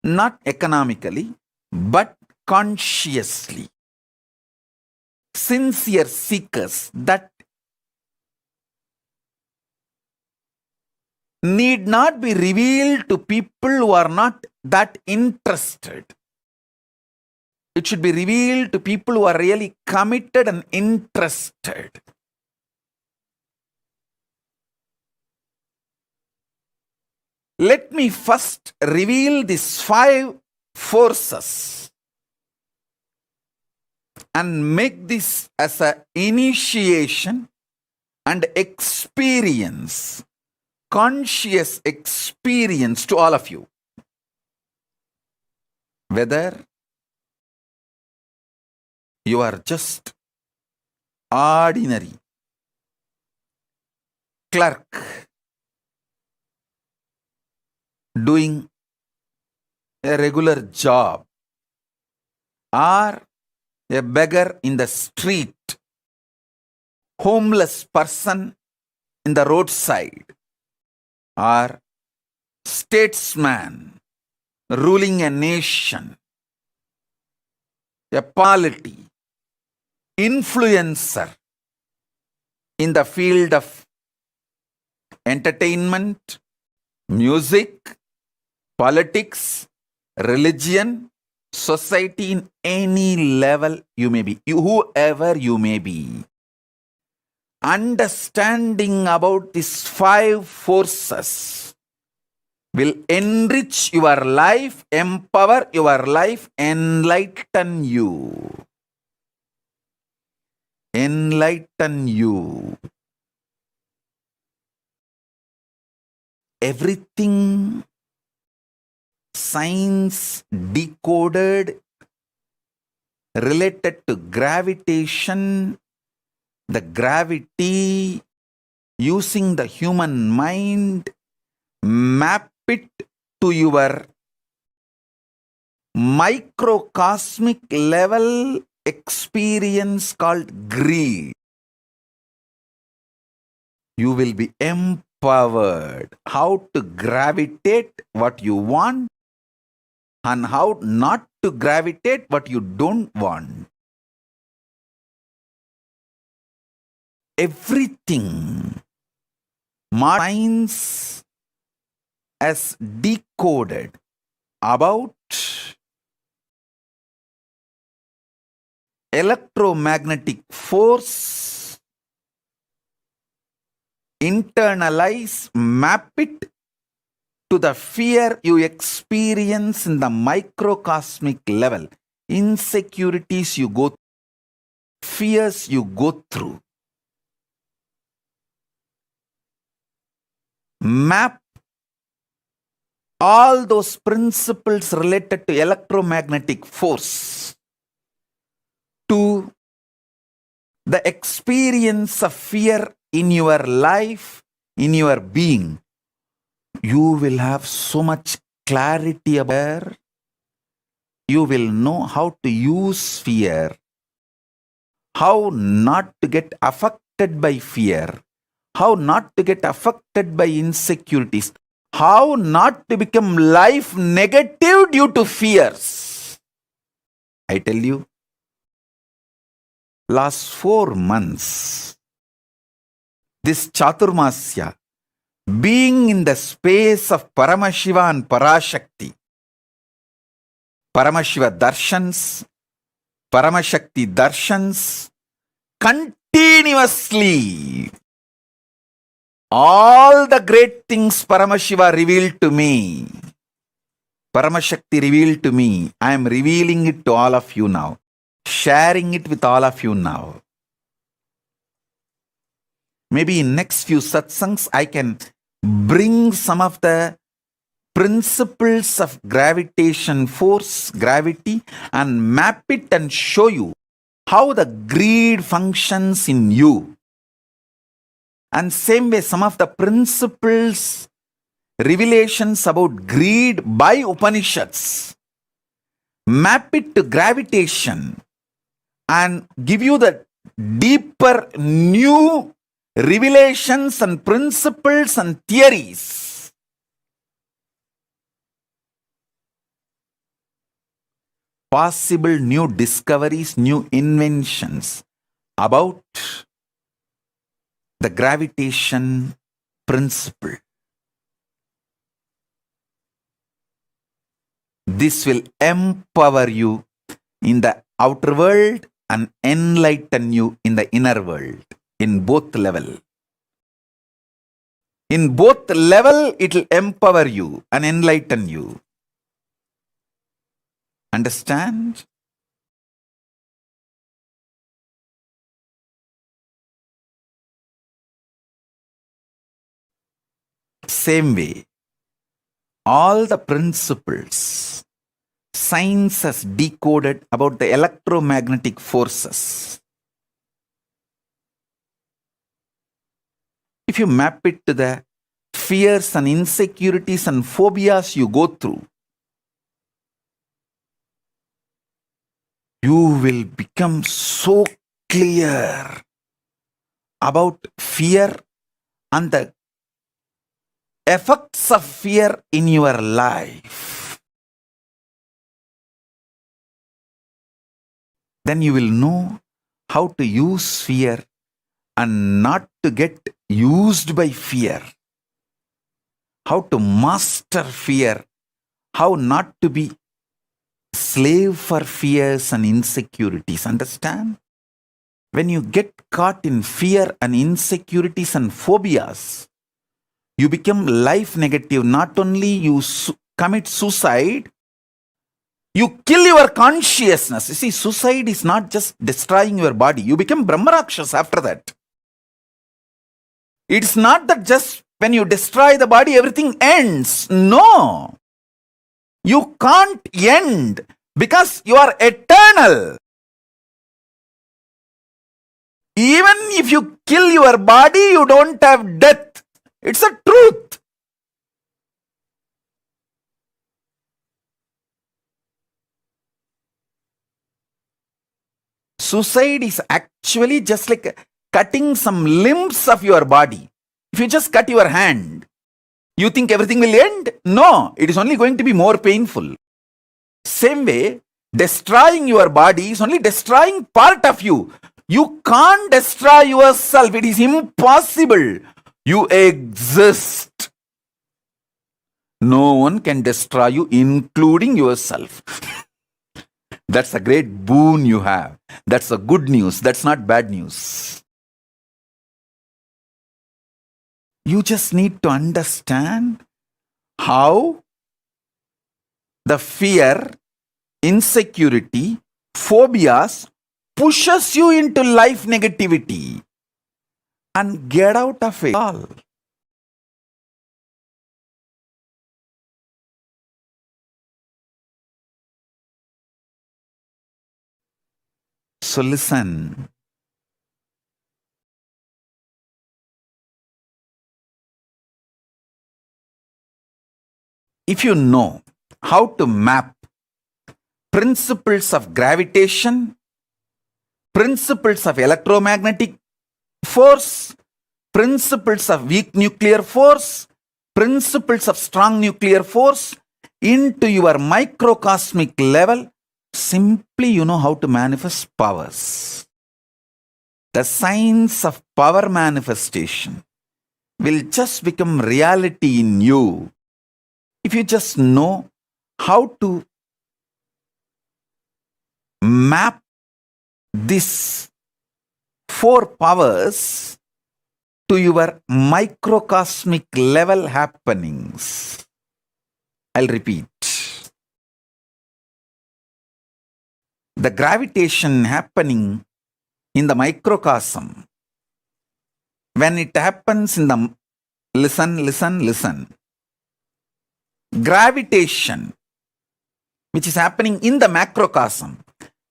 not economically, but consciously. Sincere seekers that need not be revealed to people who are not that interested. It should be revealed to people who are really committed and interested. Let me first reveal these 5 forces and make this as an initiation and experience, conscious experience to all of you. Whether you are just ordinary clerk doing a regular job, or a beggar in the street, homeless person in the roadside, or statesman ruling a nation, a polity, influencer in the field of entertainment, music, politics, religion, society, in any level you may be, whoever you may be. Understanding about these 5 forces will enrich your life, empower your life, enlighten you. Enlighten you. Everything science decoded related to gravitation, the gravity, using the human mind, map it to your microcosmic level experience called greed. You will be empowered how to gravitate what you want and how not to gravitate what you don't want. Everything science as decoded about electromagnetic force, internalize, map it to the fear you experience in the microcosmic level, insecurities you go through, fears you go through. Map all those principles related to electromagnetic force to the experience of fear in your life, in your being. You will have so much clarity about. You will know how to use fear, how not to get affected by fear, how not to get affected by insecurities, how not to become life negative due to fears. I tell you, last 4 months, this Chaturmasya, being in the space of Paramashiva and Parashakti, Paramashiva darshans, Paramashakti darshans, continuously, all the great things Paramashiva revealed to me, Paramashakti revealed to me, I am revealing it to all of you now, sharing it with all of you now. Maybe in next few satsangs, I can bring some of the principles of gravitation force, gravity, and map it and show you how the greed functions in you. And same way, some of the principles, revelations about greed by Upanishads, map it to gravitation and give you the deeper new revelations and principles and theories. Possible new discoveries, new inventions about the gravitation principle. This will empower you in the outer world and enlighten you in the inner world, in both level. In both level, it will empower you and enlighten you. Understand? Same way, all the principles science has decoded about the electromagnetic forces. If you map it to the fears and insecurities and phobias you go through, you will become so clear about fear and the effects of fear in your life. Then you will know how to use fear and not to get used by fear. How to master fear. How not to be slave for fears and insecurities. Understand? When you get caught in fear and insecurities and phobias, you become life negative. Not only you commit suicide, you kill your consciousness. You see, suicide is not just destroying your body. You become Brahmarakshas after that. It's not that just when you destroy the body, everything ends. No. You can't end because you are eternal. Even if you kill your body, you don't have death. It's a truth. Suicide is actually just like cutting some limbs of your body. If you just cut your hand, you think everything will end? No, it is only going to be more painful. Same way, destroying your body is only destroying part of you. You can't destroy yourself. It is impossible. You exist. No one can destroy you, including yourself. That's a great boon you have. That's a good news. That's not bad news. You just need to understand how the fear, insecurity, phobias pushes you into life negativity and get out of it all. So listen. If you know how to map principles of gravitation, principles of electromagnetic force, principles of weak nuclear force, principles of strong nuclear force into your microcosmic level, simply you know how to manifest powers. the science of power manifestation will just become reality in you if you just know how to map these four powers to your microcosmic level happenings. I'll repeat. The gravitation happening in the microcosm, when it happens in the, listen. Gravitation, which is happening in the macrocosm,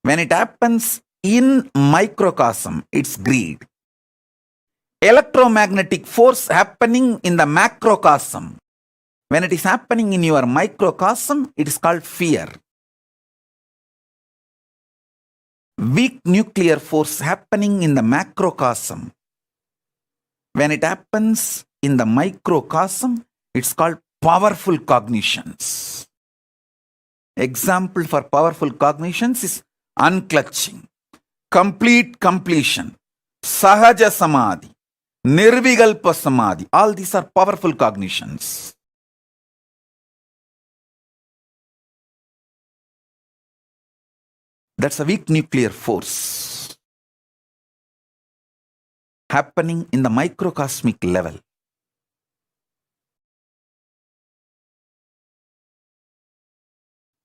when it happens in microcosm, it's greed. Electromagnetic force happening in the macrocosm, when it is happening in your microcosm, it is called fear. Weak nuclear force happening in the macrocosm, when it happens in the microcosm, it's called powerful cognitions. Example for powerful cognitions is unclutching, complete completion, sahaja samadhi, nirvigalpa samadhi. All these are powerful cognitions. That's a weak nuclear force happening in the microcosmic level.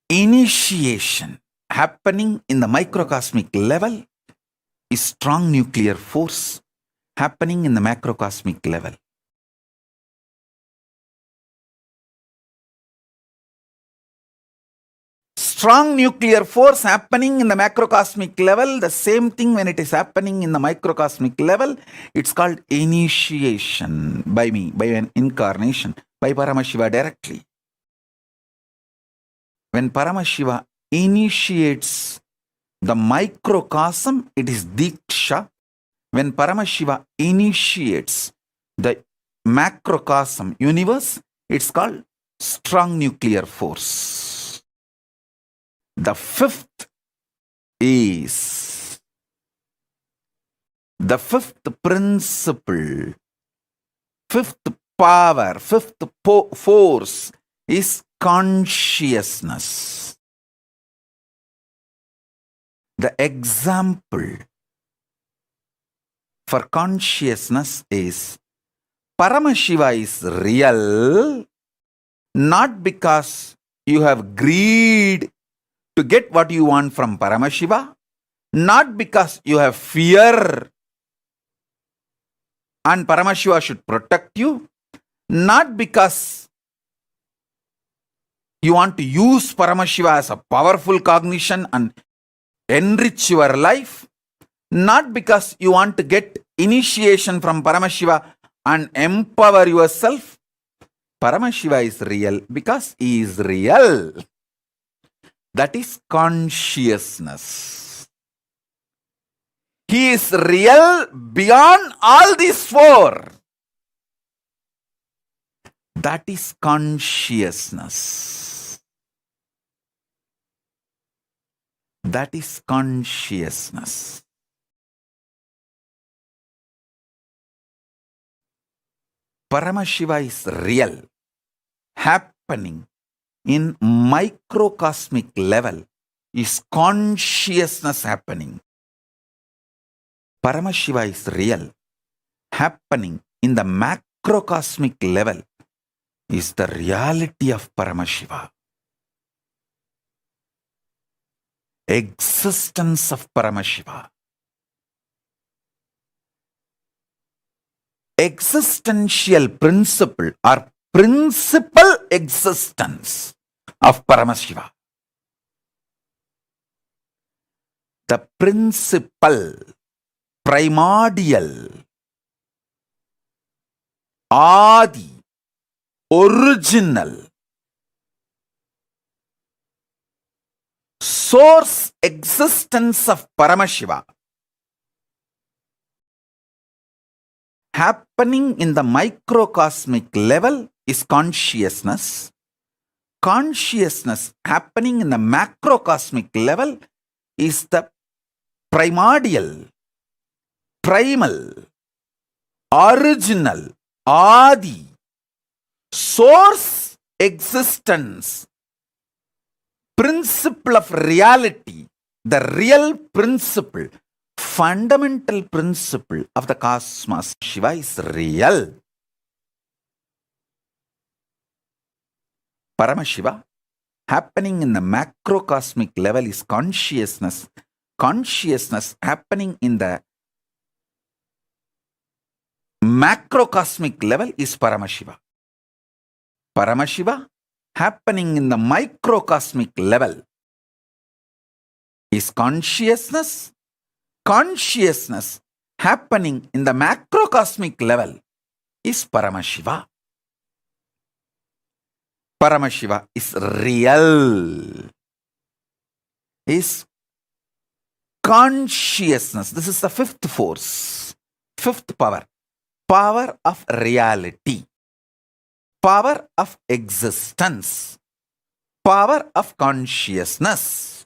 Initiation happening in the microcosmic level is strong nuclear force happening in the macrocosmic level. Strong nuclear force happening in the macrocosmic level, the same thing when it is happening in the microcosmic level, it's called initiation by me, by an incarnation, by Paramashiva directly. When Paramashiva initiates the microcosm, it is Diksha. When Paramashiva initiates the macrocosm universe, it's called strong nuclear force. The fifth is the fifth principle, fifth power, fifth force is consciousness. The example for consciousness is Paramashiva is real not because you have greed to get what you want from Paramashiva, not because you have fear and Paramashiva should protect you, not because you want to use Paramashiva as a powerful cognition and enrich your life, not because you want to get initiation from Paramashiva and empower yourself. Paramashiva is real because he is real. That is consciousness. He is real beyond all these four. That is consciousness. That is consciousness. Paramashiva is real, happening in microcosmic level is consciousness happening. Paramashiva is real, happening in the macrocosmic level is the reality of Paramashiva. Existence of Paramashiva. Existential principle or principal existence of Paramashiva. The principal, primordial, Adi, original, source existence of Paramashiva happening in the microcosmic level is consciousness. Consciousness happening in the macrocosmic level is the primordial, primal, original, Adi, source existence, principle of reality, the real principle, fundamental principle of the cosmos. Shiva is real. Paramashiva, happening in the macrocosmic level, is consciousness. Consciousness happening in the macrocosmic level is Paramashiva. Paramashiva, happening in the microcosmic level, is consciousness. Consciousness happening in the macrocosmic level is Paramashiva. Paramashiva is real, is consciousness. This is the fifth force, fifth power, power of reality, power of existence, power of consciousness.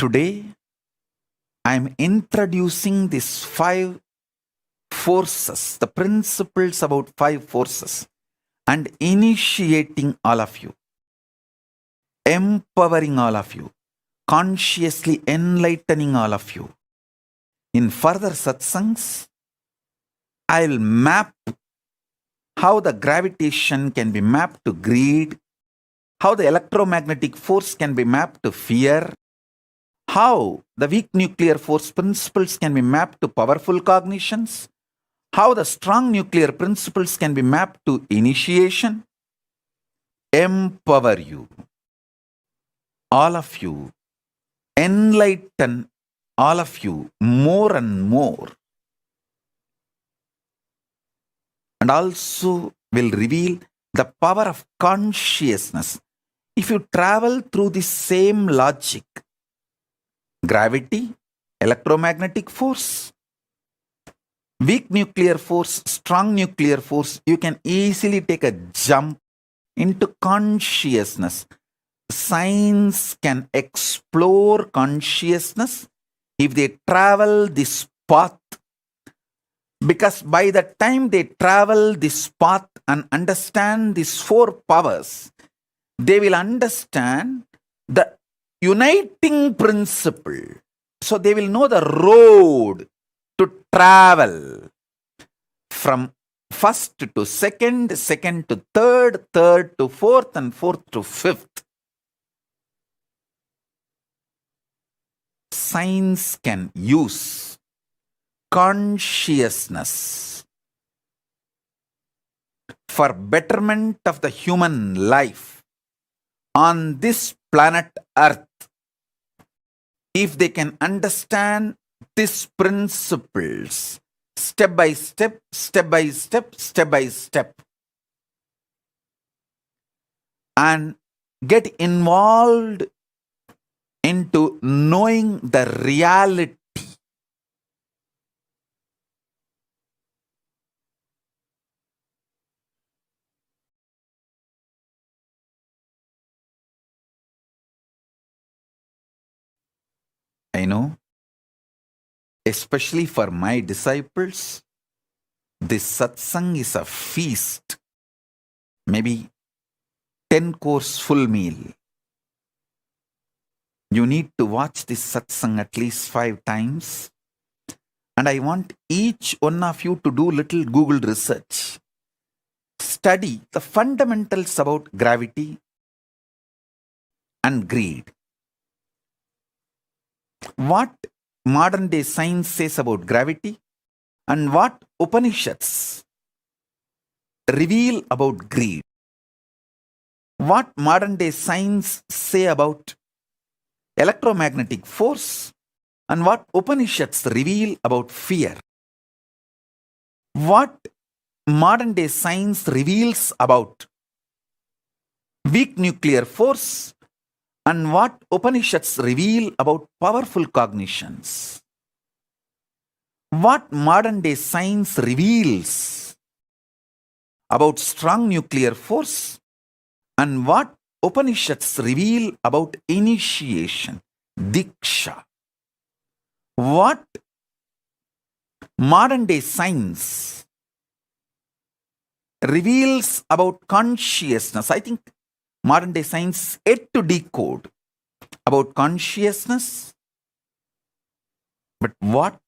Today, I am introducing these 5 forces, the principles about 5 forces, and initiating all of you, empowering all of you, consciously enlightening all of you. In further satsangs, I will map how the gravitation can be mapped to greed, how the electromagnetic force can be mapped to fear, how the weak nuclear force principles can be mapped to powerful cognitions, how the strong nuclear principles can be mapped to initiation, empower you, all of you, enlighten all of you more and more, and also will reveal the power of consciousness. If you travel through the same logic, gravity, electromagnetic force, weak nuclear force, strong nuclear force, you can easily take a jump into consciousness. Science can explore consciousness if they travel this path, because by the time they travel this path and understand these 4 powers, they will understand the uniting principle. So they will know the road to travel from first to second, second to third, third to fourth, and fourth to fifth. Science can use consciousness for betterment of the human life on this planet Earth. If they can understand these principles step by step, step by step, step by step, and get involved into knowing the reality, I know, especially for my disciples, this satsang is a feast, maybe 10-course full meal. You need to watch this satsang at least 5 times. And I want each one of you to do little Google research. Study the fundamentals about gravity and greed. What modern day science says about gravity and what Upanishads reveal about greed. What modern day science say about electromagnetic force and what Upanishads reveal about fear. What modern day science reveals about weak nuclear force and what Upanishads reveal about powerful cognitions, what modern day science reveals about strong nuclear force, and what Upanishads reveal about initiation, diksha, what modern day science reveals about consciousness. I think modern day science yet to decode about consciousness, but what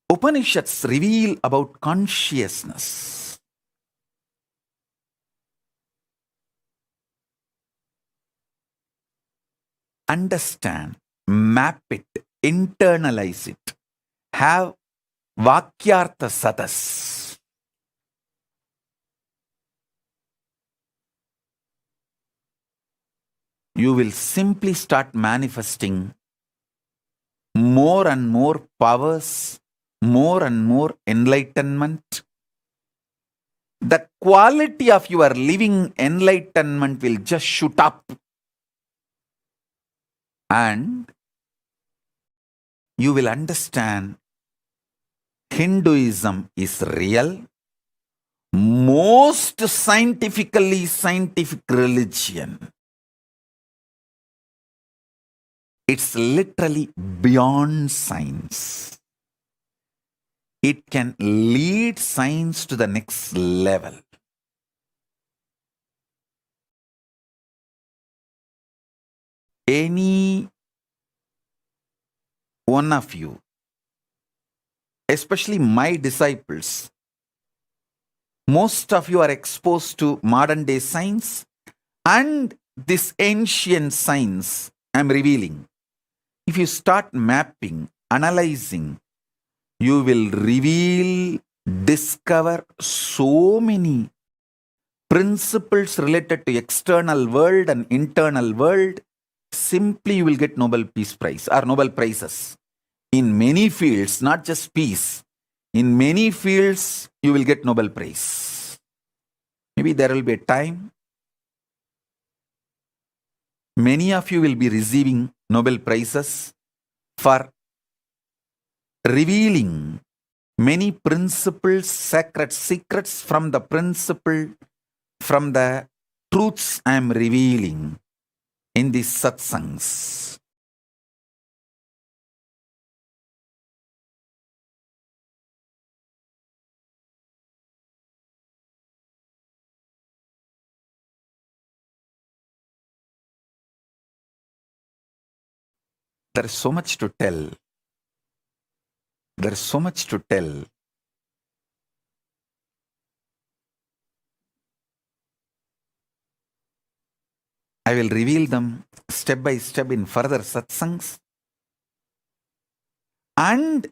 Upanishads reveal about consciousness. Understand, map it, internalize it, have Vakyartha Sadas. You will simply start manifesting more and more powers, more and more enlightenment. The quality of your living enlightenment will just shoot up. And you will understand Hinduism is real, most scientifically scientific religion. It's literally beyond science. It can lead science to the next level. Any one of you, especially my disciples, most of you are exposed to modern day science and this ancient science I'm revealing. If you start mapping, analyzing, you will reveal, discover so many principles related to external world and internal world. Simply you will get Nobel Peace Prize or Nobel Prizes. In many fields, not just peace. In many fields, you will get Nobel Prize. Maybe there will be a time many of you will be receiving Nobel Prizes for revealing many principles, sacred secrets from the principle, from the truths I am revealing in these satsangs. There is so much to tell. There is so much to tell. I will reveal them step by step in further satsangs. And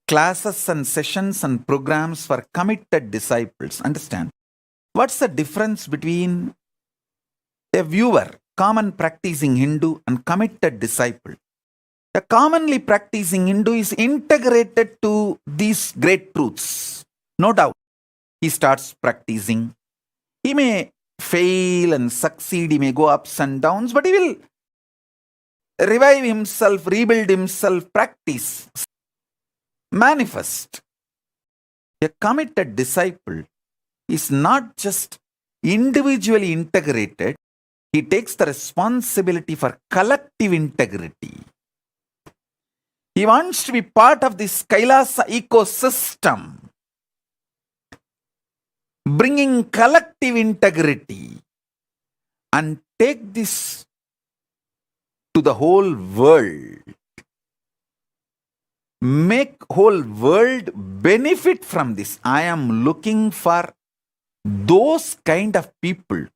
classes and sessions and programs for committed disciples. Understand? What's the difference between a viewer, common practicing Hindu, and committed disciple? A commonly practicing Hindu is integrated to these great truths. No doubt. He starts practicing. He may fail and succeed. He may go ups and downs, but he will revive himself, rebuild himself, practice, manifest. A committed disciple is not just individually integrated, he takes the responsibility for collective integrity. He wants to be part of this Kailasa ecosystem, bringing collective integrity and take this to the whole world. Make whole world benefit from this. I am looking for those kind of people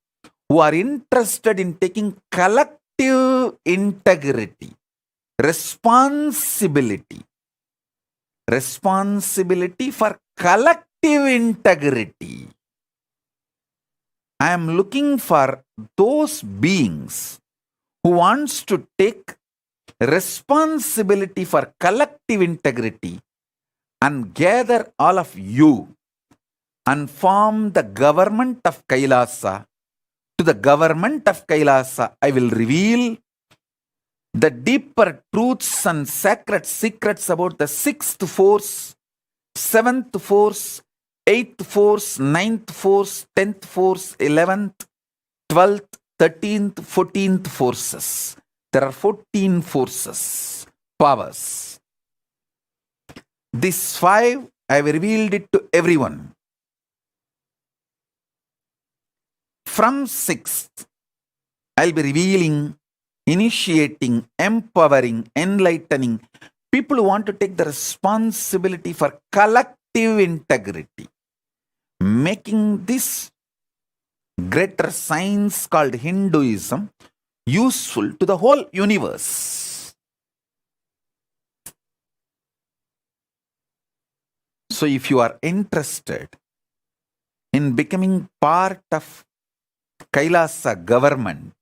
who are interested in taking collective integrity, responsibility for collective integrity. I am looking for those beings who wants to take responsibility for collective integrity and gather all of you and form the government of Kailasa to the government of Kailasa, I will reveal the deeper truths and sacred secrets about the sixth force, seventh force, eighth force, ninth force, 10th force, 11th, 12th, 13th, 14th forces. There are 14 forces, powers. These 5, I have revealed it to everyone. From 6th, I'll be revealing, initiating, empowering, enlightening people who want to take the responsibility for collective integrity, making this greater science called Hinduism useful to the whole universe. So if you are interested in becoming part of Kailasa government,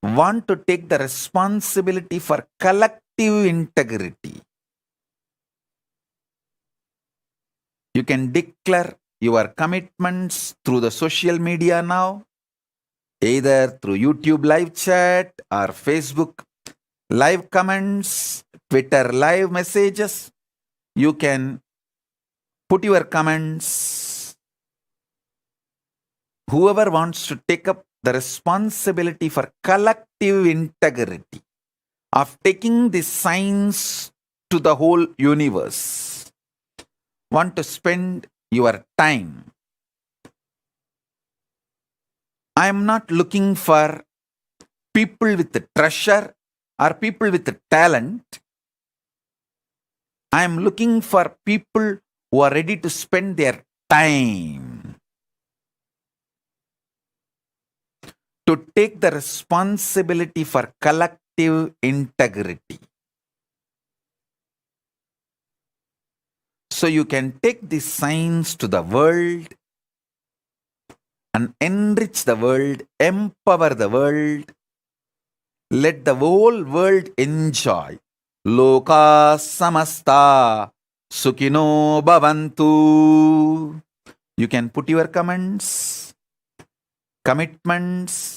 want to take the responsibility for collective integrity, you can declare your commitments through the social media now, either through YouTube live chat or Facebook live comments, Twitter live messages. You can put your comments. Whoever wants to take up the responsibility for collective integrity of taking this science to the whole universe, want to spend your time. I am not looking for people with the treasure or people with the talent. I am looking for people who are ready to spend their time to take the responsibility for collective integrity. So you can take this science to the world and enrich the world, empower the world, let the whole world enjoy. Loka samasta sukino bhavantu. You can put your comments, commitments.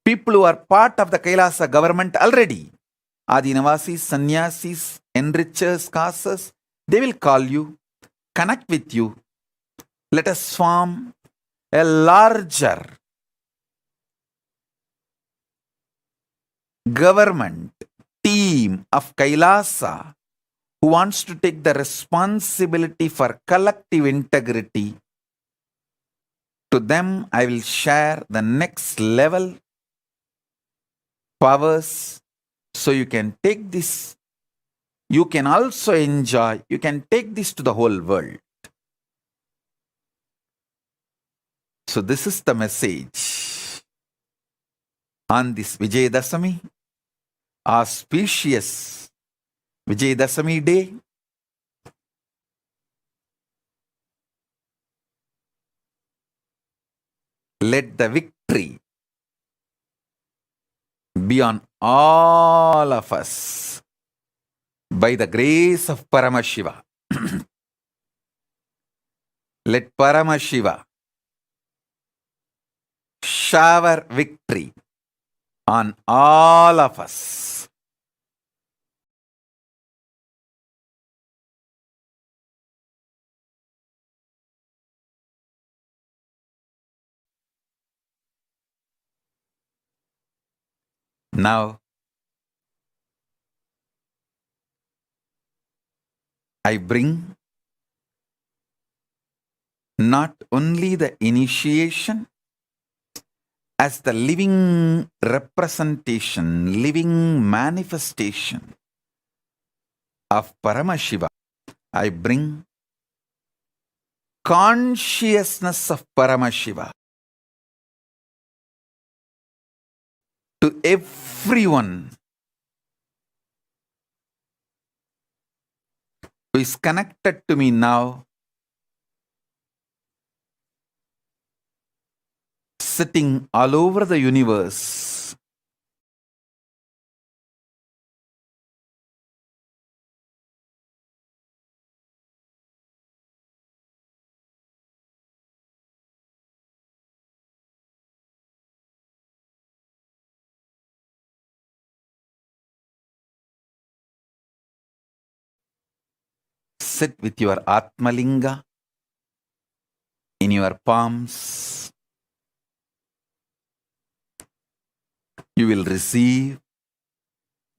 People who are part of the Kailasa government already, Adinavasis, Sannyasis, enrichers, casters, they will call you, connect with you. Let us form a larger government team of Kailasa who wants to take the responsibility for collective integrity. To them, I will share the next level powers, so you can take this. You can also enjoy, you can take this to the whole world. So this is the message on this Vijayadasami, auspicious Vijayadasami day. Let the victory be on all of us by the grace of Paramashiva. Let Paramashiva shower victory on all of us. Now, I bring not only the initiation as the living representation, living manifestation of Paramashiva, I bring consciousness of Paramashiva to everyone who is connected to me now, sitting all over the universe. sit with your Atmalinga in your palms. You will receive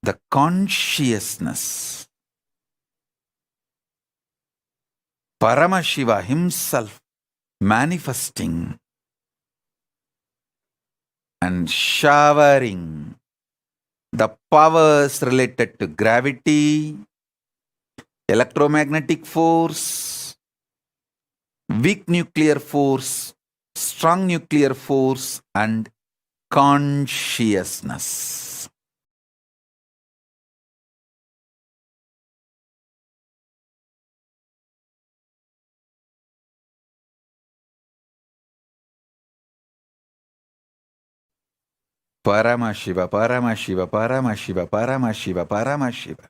the consciousness. Paramashiva himself manifesting and showering the powers related to gravity, electromagnetic force, weak nuclear force, strong nuclear force, and consciousness. Paramashiva, Paramashiva, Paramashiva, Paramashiva, Paramashiva.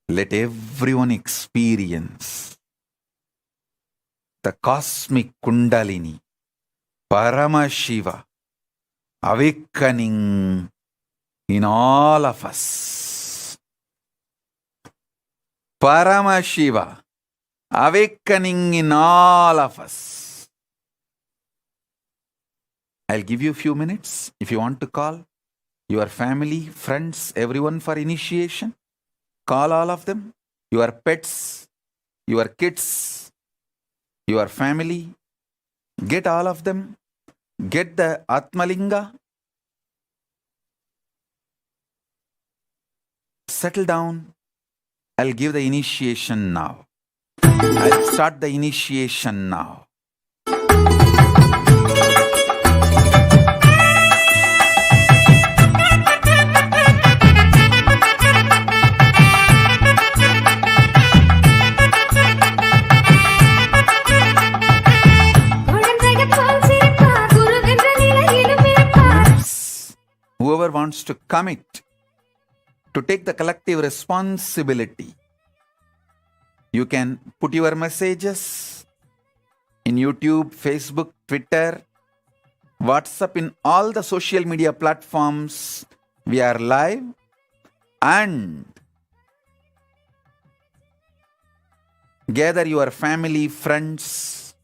Let everyone experience the cosmic Kundalini, Paramashiva, awakening in all of us. Paramashiva, awakening in all of us. I'll give you a few minutes if you want to call your family, friends, everyone for initiation. Call all of them, your pets, your kids, your family. Get all of them. Get the Atmalinga. Settle down. I'll give the initiation now. I'll start the initiation now. Whoever wants to commit to take the collective responsibility, you can put your messages in YouTube, Facebook, Twitter, WhatsApp, in all the social media platforms. We are live, and gather your family, friends,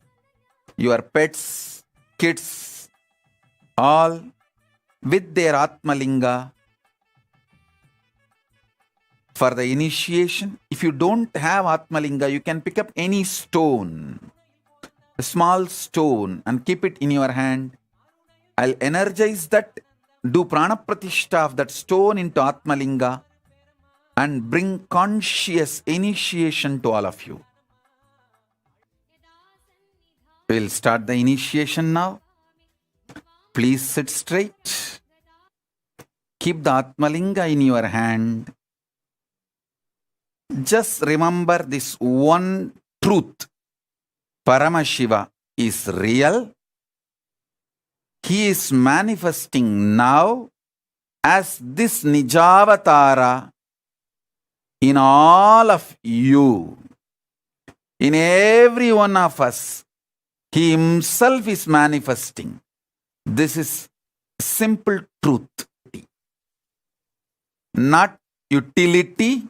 your pets, kids, all with their Atmalinga for the initiation. If you don't have Atmalinga, you can pick up any stone, a small stone, and keep it in your hand. I'll energize that, do Prana Pratishta of that stone into Atmalinga, and bring conscious initiation to all of you. We'll start the initiation now. Please sit straight. Keep the Atmalinga in your hand. Just remember this one truth. Paramashiva is real. He is manifesting now as this Nijavatara in all of you. In every one of us, He Himself is manifesting. This is simple truth. Not utility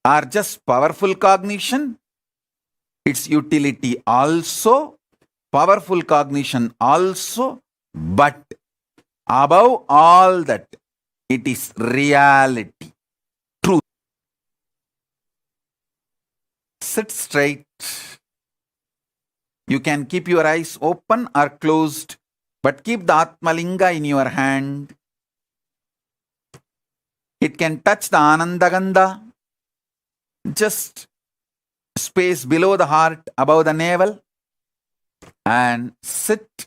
or just powerful cognition. It's utility also, powerful cognition also, but above all that, it is reality, truth. Sit straight. You can keep your eyes open or closed, but keep the Atmalinga in your hand. It can touch the Anandagandha, just space below the heart, above the navel, and sit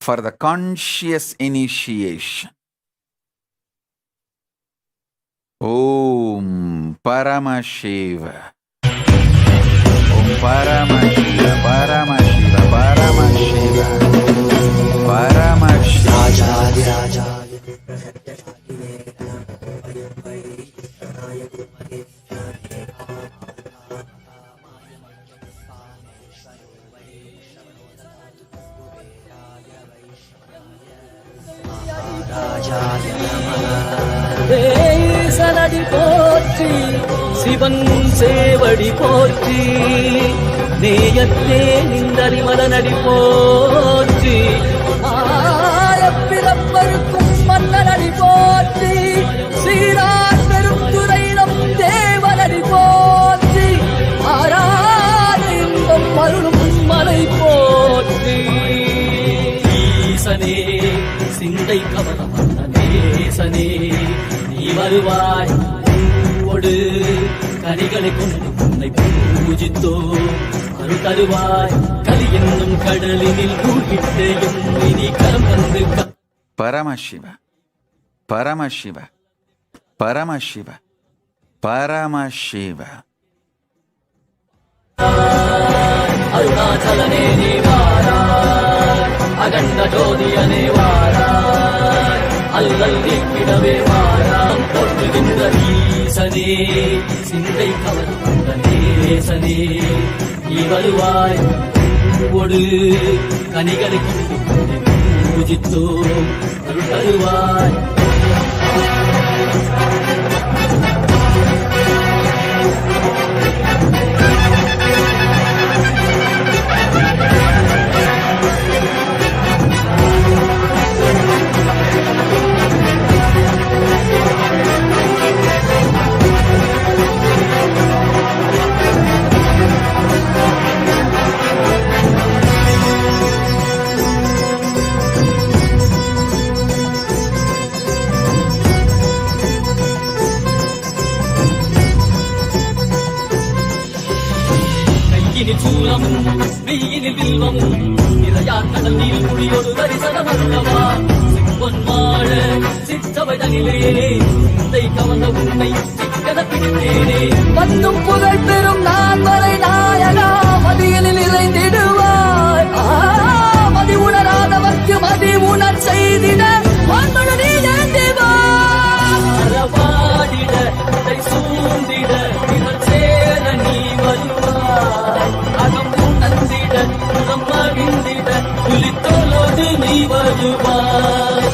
for the conscious initiation. Om Paramashiva. Om Paramashiva, Paramashiva, Paramashiva, Paramashiva. Hey, ஈசனடி போற்றி சிவன் சேவடி போற்றி நேயத்தே நின்றறிமலனடி போற்றி ஆயப்பிறப்பருக்கும் மன்னனடி போற்றி சீரார் பெருந்துரை நம் தேவனடி போற்றி ஆராத இன்பம் அருளும் மலை போற்றி ஈசனே சிந்தை கவனம் நேசனே நீ வருவாய் ஒடு கனிகளை கொண்டு உன்னை பூஜித்தோ அருள் தருவாய் கலி என்னும் கடலினில் கூட்டிட்டேயும் இனி கரம் வந்து பரமசிவ பரமசிவ பரமசிவ பரமசிவ அருணாச்சலனே நீ வாராய் அகண்ட ஜோதியனே வாராய் அல்லல் நீக்கிடவே வாராம் போற்றுகின்ற ஈசனே சிந்தை கவர்ந்த நேசனே நீ வருவாய் ஒடு கனிகளை கொண்டு பூஜித்தோ அருள் தருவாய் சூலமும் மெய்யினில் வில்வமும் நிறையா கடல் நீர் குடியொரு தரிசனம் அல்லவா சிப்பொன் மாழ சிற்றவைதனிலே சிந்தை கவர்ந்த உன்னை சிக்கன பிடித்தேனே வந்தும் புகழ் பெறும் நான் வரை நாயனா மதியினில் இறைந்திடுவாய் மதி உணராதவர்க்கு மதி உணர் செய்திட மண்மழு நீ ஏந்திவாடிட சூழ்ந்திட சேர நீ வருவாய் அகம் உணர்ந்திட முகம் மகிழ்ந்திட புலித்தோலோடு நீ வருவாய்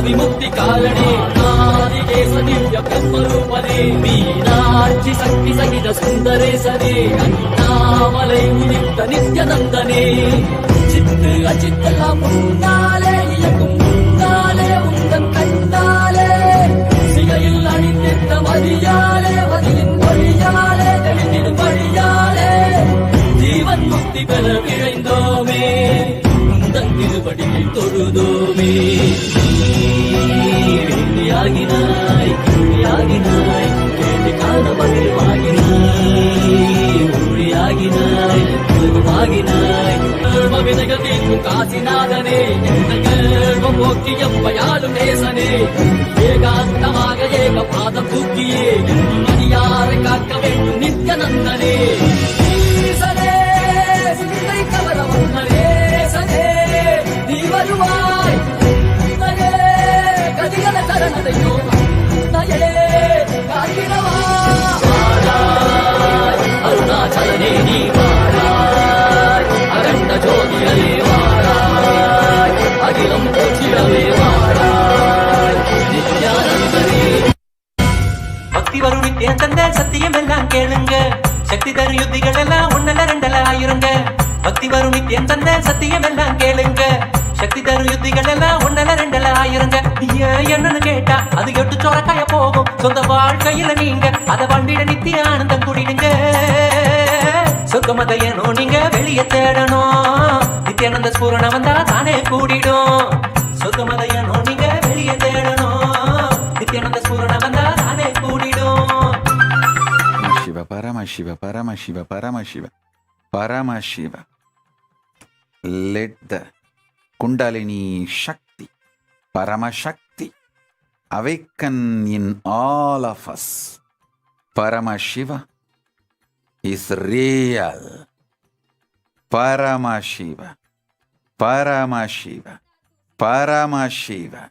விமுக்தி காரணே நாதிகேச திவ்ய பிரம்மரூபனே மீனாட்சி சக்தி சகித சுந்தரேசனே அண்ணாமலை உதித்த நித்யநந்தனே சித்து அச்சித்தெல்லாம் முன்னாலே இயக்கும் முன்னாலே உந்தன் கண்ணாலே சிகையில் அணிந்திருந்த மதியாலே மதியின் வழியாலே தெளிந்திடும் வழியாலே ஜீவன் முக்தி பெற விழைந்தோமே உந்தன் திருவடியில் தொழுதோமே ஆகினாய் ஆகினாய் கேள்வி காண மகிழ்வாகினாய் ஆகினாய் விதைகள் தீர்க்கும் காசிநாதனே எந்த கேள்வம் போக்கி எம்பையாளும் நேசனே ஏகாந்தமாக ஏக பாதம் தூக்கியே மதியாரை காக்க வேண்டும் நித்யநந்தனே சிந்தை கவர வந்தனேசனே நீ வருவாய் கதிகள சரணதையோ நயலே காக்கிடவா அருணாச்சலனே நீ வாராய் அகண்ட ஜோதியரே வாராய் அகிலம் போற்றிடவே வாராய் நித்யானந்தரே பக்தி வரும் நித்தியம் தந்த சத்தியம் எல்லாம் கேளுங்க சக்தி தரும் யுத்திகள் எல்லாம் ஒன்னல ரெண்டல ஆயிருங்க பக்தி வரும் நித்தியம் தந்த சத்தியம் எல்லாம் கேளுங்க சக்தி தரும் யுத்திகள் எல்லாம் ஒன்னல ரெண்டல ஆயிருங்க என்னன்னு கேட்டா அது எட்டு சோரக்காய போகும் சொந்த வாழ்க்கையில நீங்க அத வண்டிட நித்திய ஆனந்தம் கூடிடுங்க சொர்க்கமதையனோ நீங்க வெளிய தேடணும் நித்யானந்த ஸ்பூரண வந்தா தானே கூடிடும் சொர்க்கமதையனோ நீங்க வெளிய தேடணும் நித்யானந்த ஸ்பூரண வந்தா தானே கூடிடும் சிவ Paramasiva Paramasiva Paramasiva Paramasiva let the Kundalini Shakti, Paramasakti, awaken in all of us. Paramashiva is real. Paramashiva, Paramashiva, Paramashiva.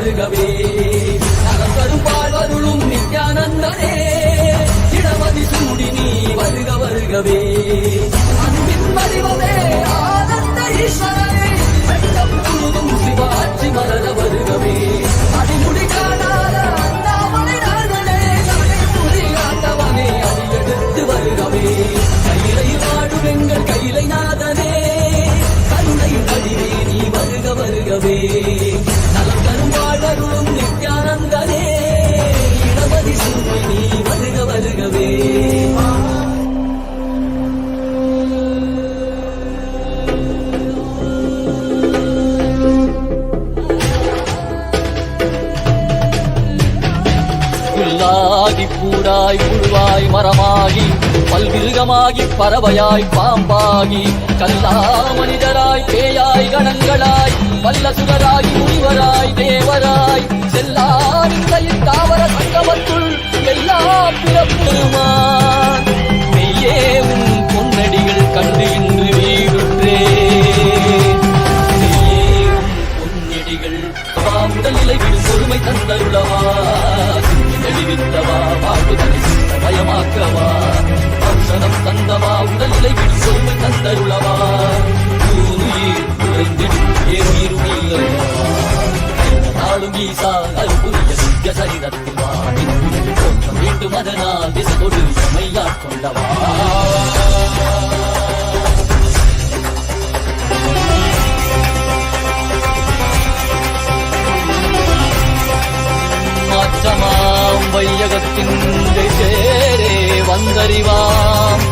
வருகவே நலம் தரும் வாழ்வருளும் நித்யானந்தனே இடமதி சூடி நீ வருக வருகவே அன்பின் வடிவமே ஆனந்த ஈஸ்வரனே வெட்டம் முழுதும் சிவாட்சி மலர வருகவே அடிமுடி காணாத அண்ணாமலை நாதனே நடைமுடி ஆண்டவனே அடியெடுத்து வருகவே கையிலை வாடும் எங்கள் கையிலை நாதனே கருணை வடிவே நீ வருக வருகவே நலம் தரும் வாழ்வருளும் நித்யானந்தனே இடமதி சூடி நீ வருக வருகவே புல்லாகி பூடாய் புழுவாய் மரமாகி பல்விருகமாகி பறவையாய் பாம்பாகி கல்லா மனிதராய் பேயாய் கணங்களாய் வல்லசுரராய் முனிவராய் தேவராய் செல்லாரின் தாவர சங்கமத்துள் எல்லாம் பிறப்பெருமான் மெய்யே உன் பொன்னடிகள் கண்டு இன்று வீடுற்றே மெய்யே உன் பொன்னடிகள் உடல்நிலை விடும் பொறுமை தந்தருளவா தெளிவித்தவா வாழ்வுதலை பயமாக்கவா அம்சனம் தந்தவா உடல்நிலை விடும் பொறுமை தந்தருளவா உயிர் குறைந்திடும் நாளும் ஈசா அருள்புரிய நித்ய சரிதத்துவா மீண்டும் அதனால் திசை கொடு மையாட்கொண்டவா மாற்றமாம் வையகத்தின் சேரே வந்தறிவாம்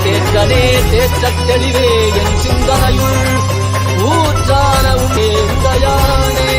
தேற்றனே தேற்றத் தெளிவே என் சிந்தனையுள் ஊற்றான உடையானே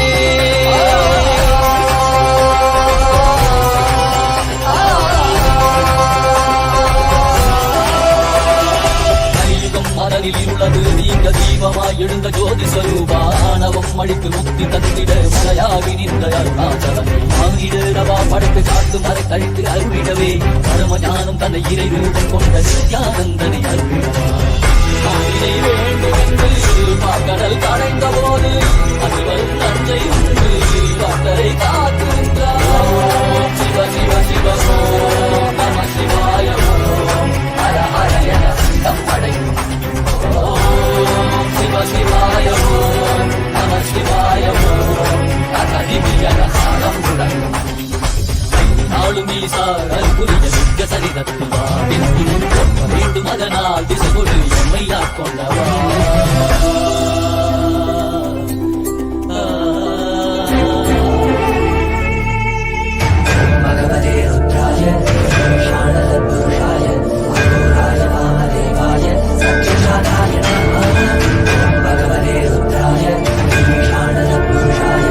மனதில் உள்ளது நீங்க தீபமாய் எழுந்த ஜோதி ஸ்வரூபானவம் அழித்து முக்தி தந்திட மலையாகி நின்ற அருணாச்சலம் வாங்கிடவா படைத்து காத்து மறை கழித்து அருவிடவே பரம ஞானம் தன்னை இறை ரூபம் கொண்ட நித்யானந்தனை அருவிடவா வேண்டும் என்று கடல் கடைந்த போது அது வரும் நஞ்சை உண்டு பக்தரை காத்திருந்தார் சிவ சிவ சிவ நம சிவாய ஹர ஹர என சிவப்படை சிவ சிவாய நம சிவாய அகதிமியனகாரமுடன் நாளும் ஈசார் அற்புரிய மிக்க சரிதத்துவா மீண்டும் அதனால் திசை கொடு எம்மையாக் கொண்டவா பகவதே ருத்ராய புருஷாய அகோராய வாமதேவாய சத்யசாதாய பகவதே ருத்ராய புருஷாய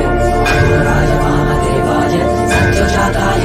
அகோராய வாமதேவாய சத்யசாதாய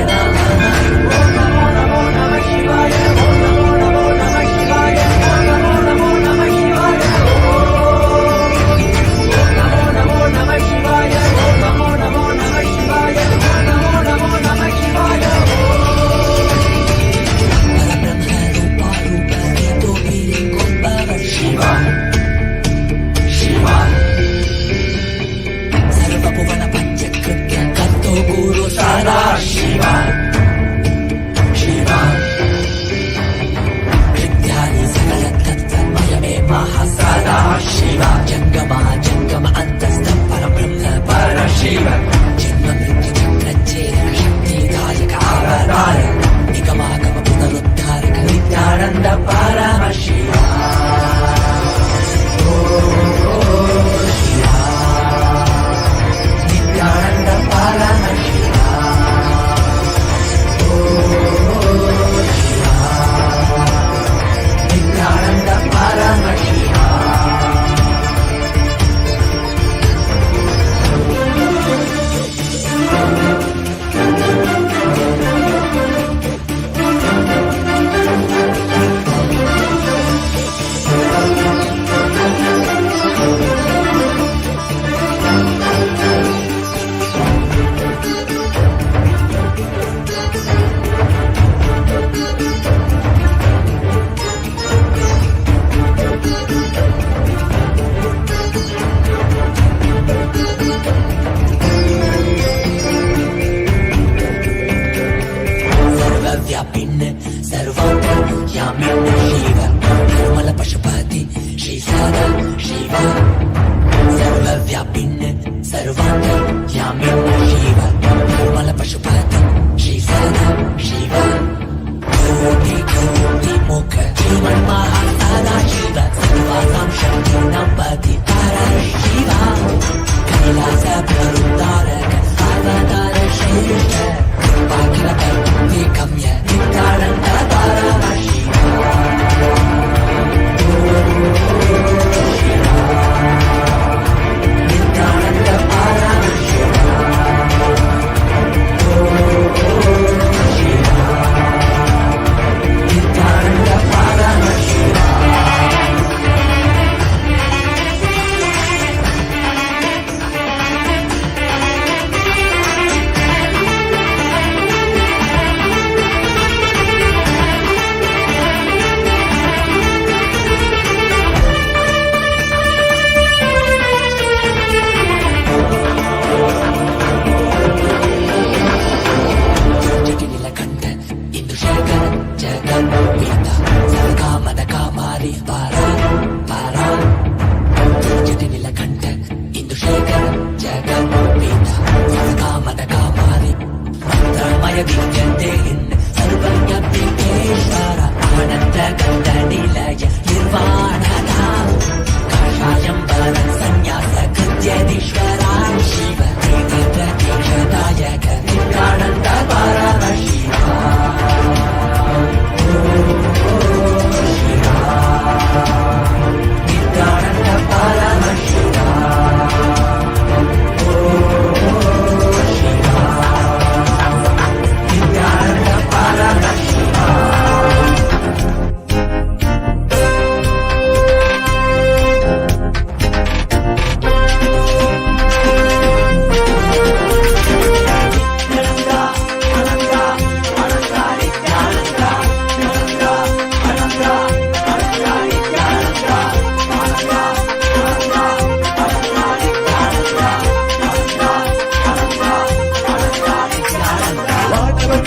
विद्यन्ते सर्वज्ञप्तिकेश्वर आनन्दगन्धनिलय निर्वाणधाम काषायं वरं सन्न्यासकृत्यधीश्वरा शिव प्रतीक्षदायक नित्यानन्द परमशिवा नित्यानन्द परमशिवा नित्यानन्द परमशिवा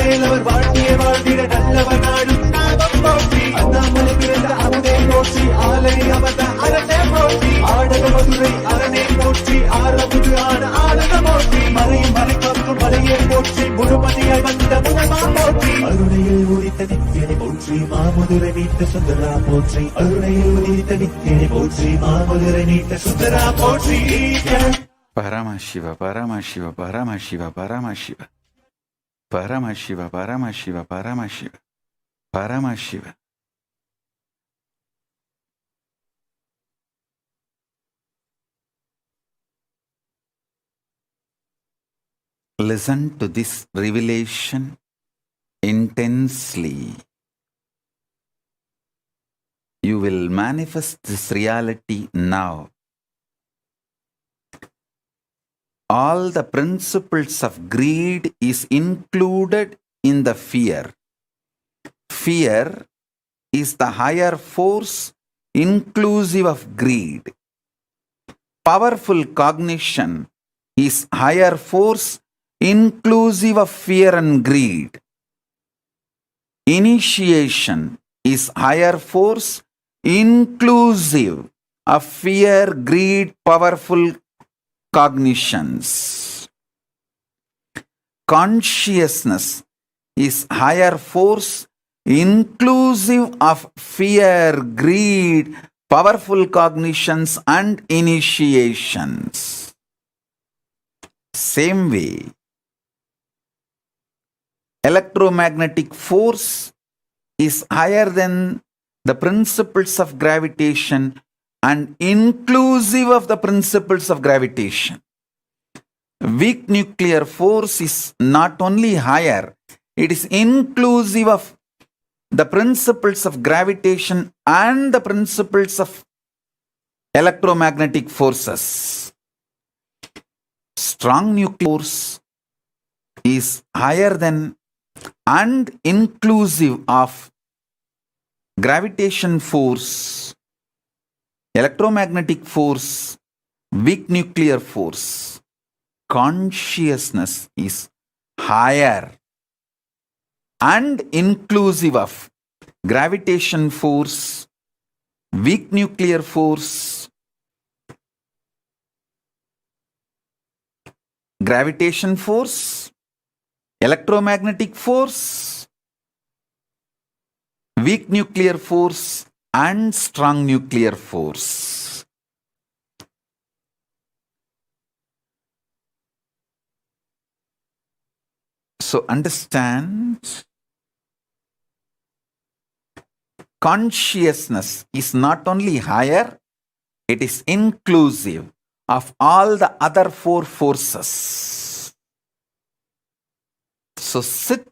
மேலவர் வாழ்த்திய வாழ்ந்திட நல்லவர் நாடும் நாமம் போற்றி அண்ணாமலை பிறந்த அமுதே போற்றி ஆலை அமர்ந்த அரணே போற்றி ஆடக மதுரை அரணே போற்றி ஆரமுது ஆன ஆனந்த போற்றி மறையும் மறை காக்கும் மலையே போற்றி முழுமதியாய் வந்த முதமா போற்றி அருணையில் உதித்த நித்தியனை போற்றி மாமதுரை நீட்ட சுந்தரா போற்றி அருணையில் உதித்த நித்தியனை போற்றி மாமதுரை நீட்ட சுந்தரா போற்றி Paramashiva, Paramashiva, Paramashiva, Paramashiva. Paramashiva, Paramashiva, Paramashiva, Paramashiva. Listen to this revelation intensely. You will manifest this reality now. All the principles of greed is included in the fear. Fear is the higher force inclusive of greed. Powerful cognition is higher force inclusive of fear and greed. Initiation is higher force inclusive of fear, greed, powerful cognitions. Consciousness is higher force inclusive of fear, greed, powerful cognitions and initiations. Same way, electromagnetic force is higher than the principles of gravitation and inclusive of the principles of gravitation. Weak nuclear force is not only higher, it is inclusive of the principles of gravitation and the principles of electromagnetic forces. Strong nuclear force is higher than and inclusive of gravitation force, electromagnetic force, weak nuclear force. Consciousness is higher and inclusive of gravitation force, weak nuclear force, gravitation force, electromagnetic force, weak nuclear force and strong nuclear force. So understand, consciousness is not only higher, it is inclusive of all the other four forces. So sit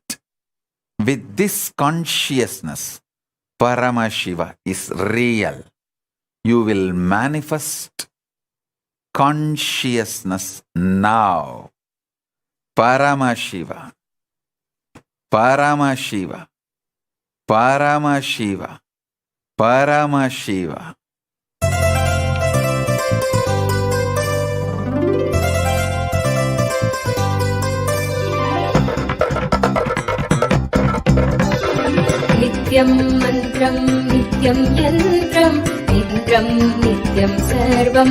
with this consciousness. Paramashiva is real. You will manifest consciousness now. Paramashiva, Paramashiva, Paramashiva, Paramashiva. नित्यं मन्त्रं नित्यं यन्त्रं मन्त्रं नित्यं सर्वं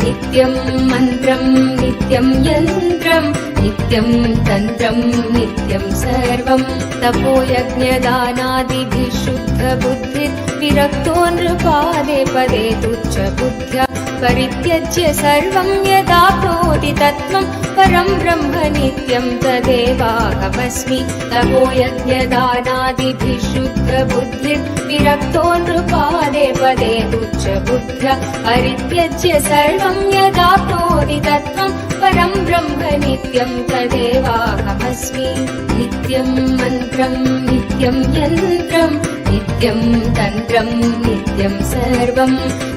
नित्यं मन्त्रं नित्यं यन्त्रं नित्यं तन्त्रं नित्यं सर्वं तपोयज्ञदानादिभिः शुद्धबुद्धिः विरक्तो नृपादे पदे तुच्छबुद्ध्या परित्यज्य सर्वं यदाप्नोति तत्त्वं परं ब्रह्म नित्यं तदेवाहमस्मि तपोयज्ञदानादिभिः शुद्धबुद्धिः विरक्तो नृपादे पदे तुच्छबुद्ध्या परित्यज्य सर्वं यदाप्नोति तत्त्वं परं ब्रह्म नित्यं तदेवाहमस्मि नित्यं मन्त्रं नित्यं यन्त्रं नित्यं तन्त्रं नित्यं सर्वं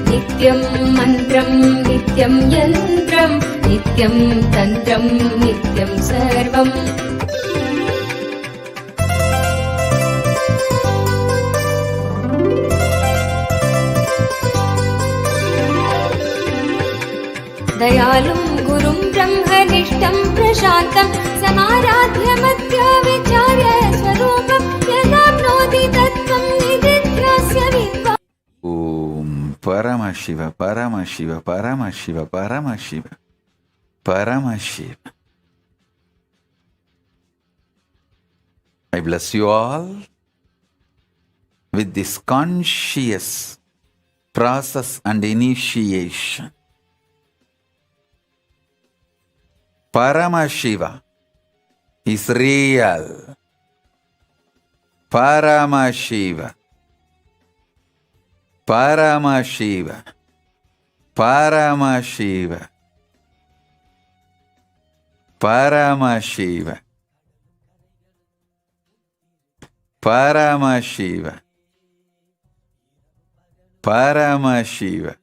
नित्यं मन्त्रं नित्यं यन्त्रं नित्यं तन्त्रं नित्यं सर्वम् दयालुं गुरुं ब्रह्मनिष्ठं प्रशान्तं समाराध्य मध्या विचार्य स्वरूपं यदाप्नोति तत्त्वं निदिध्यास्य विद्वान् Om Paramashiva, Paramashiva, Paramashiva, Paramashiva, Paramashiva. I bless you all with this conscious process and initiation. Paramashiva is real. Paramashiva. Paramashiva. Paramashiva. Paramashiva. Paramashiva. Paramashiva.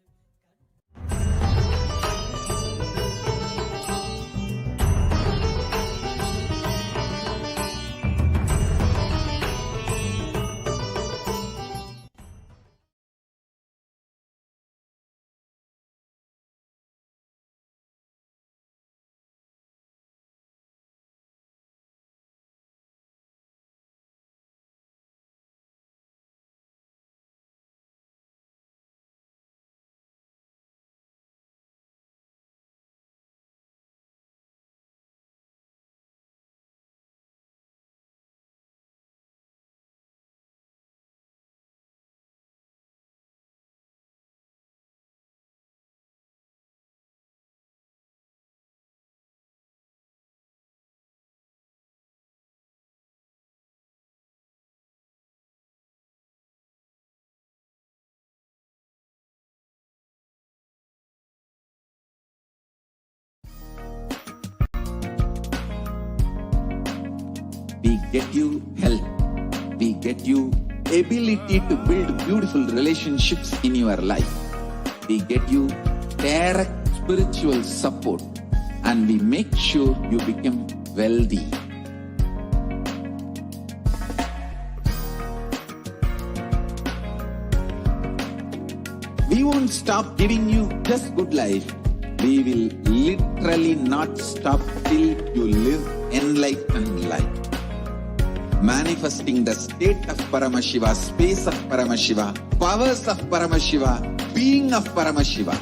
We get you health. We get you ability to build beautiful relationships in your life. We get you direct spiritual support, and we make sure you become wealthy. We won't stop giving you just good life. We will literally not stop till you live enlightened life. Manifesting the state of Paramashiva, space of Paramashiva, powers of Paramashiva, being of Paramashiva.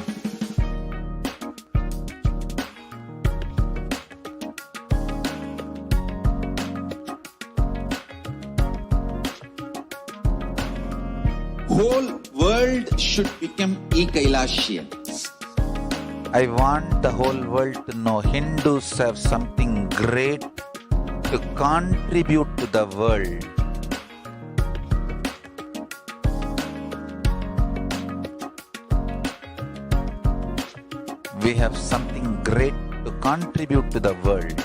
Whole world should become e-Kailashians. I want the whole world to know Hindus have something great to contribute to the world. We have something great to contribute to the world.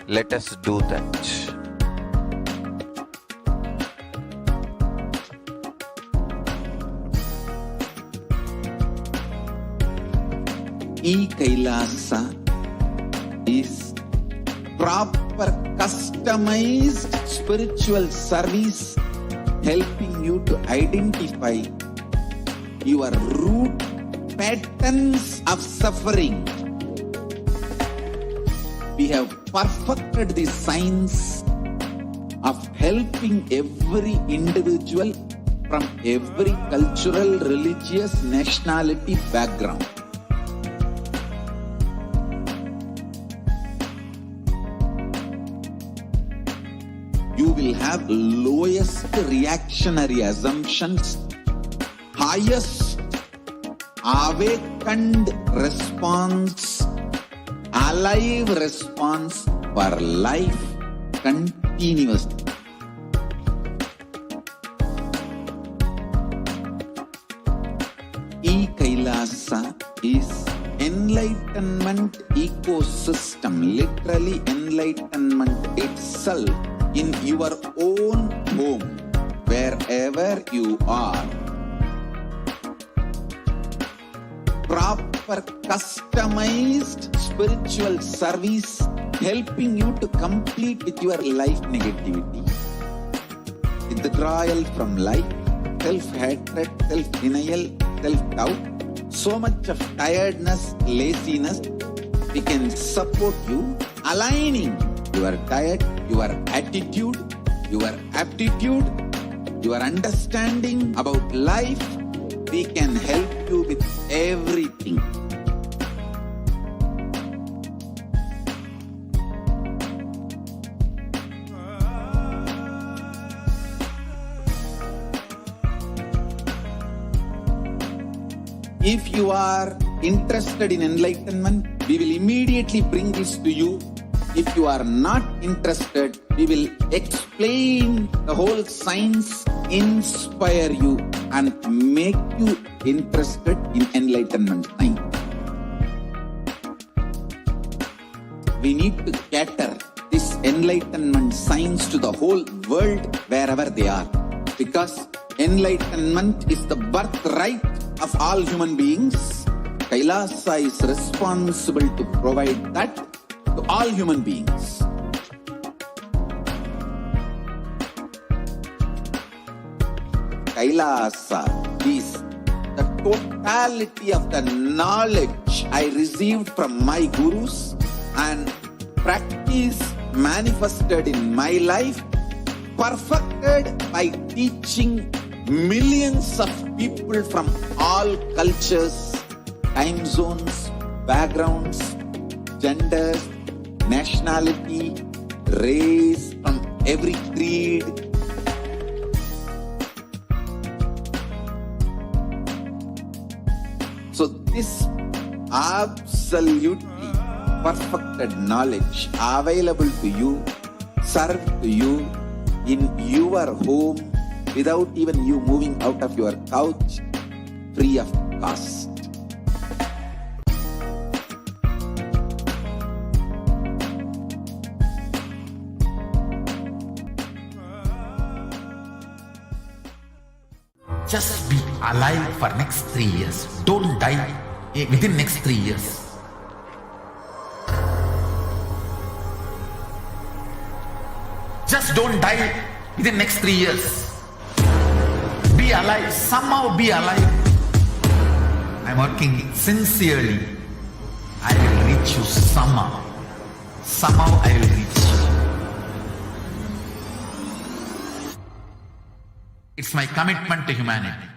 Let us do that. E-Kailasa is proper customized spiritual service helping you to identify your root patterns of suffering. We have perfected the science of helping every individual from every cultural, religious, nationality background. You will have lowest reactionary assumptions, highest awakened response, alive response for life continuously. E-Kailasa is enlightenment ecosystem, literally enlightenment itself in your own home, wherever you are. Proper customized spiritual service helping you to complete with your life negativity, withdrawal from life, self-hatred, self-denial, self-doubt, so much of tiredness, laziness. We can support you aligning your diet, your attitude, your aptitude, your understanding about life. We can help you with everything. If you are interested in enlightenment, we will immediately bring this to you. If you are not interested, we will explain the whole science, inspire you and make you interested in enlightenment science. We need to cater this enlightenment science to the whole world wherever they are, because enlightenment is the birthright of all human beings. Kailasa is responsible to provide that to all human beings. Kailasa is the totality of the knowledge I received from my gurus and practice manifested in my life, perfected by teaching millions of people from all cultures, time zones, backgrounds, genders, nationality, race, from every creed. So this absolutely perfected knowledge available to you, served to you in your home without even you moving out of your couch, free of cost. Just be alive for next 3 years. Don't die within next 3 years. Just don't die within next 3 years. Be alive. Somehow be alive. I'm working sincerely. I will reach you somehow. Somehow I will reach you. It's my commitment to humanity.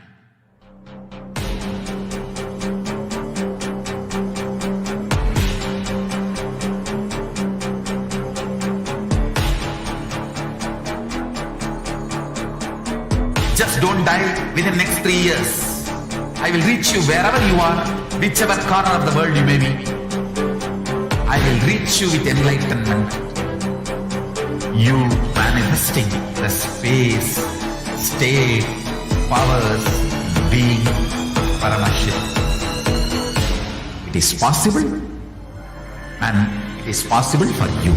Just don't die within next 3 years. I will reach you wherever you are, whichever corner of the world you may be. I will reach you with enlightenment. You manifesting the space, state, powers, being Paramashivoham. It is possible, and it is possible for you.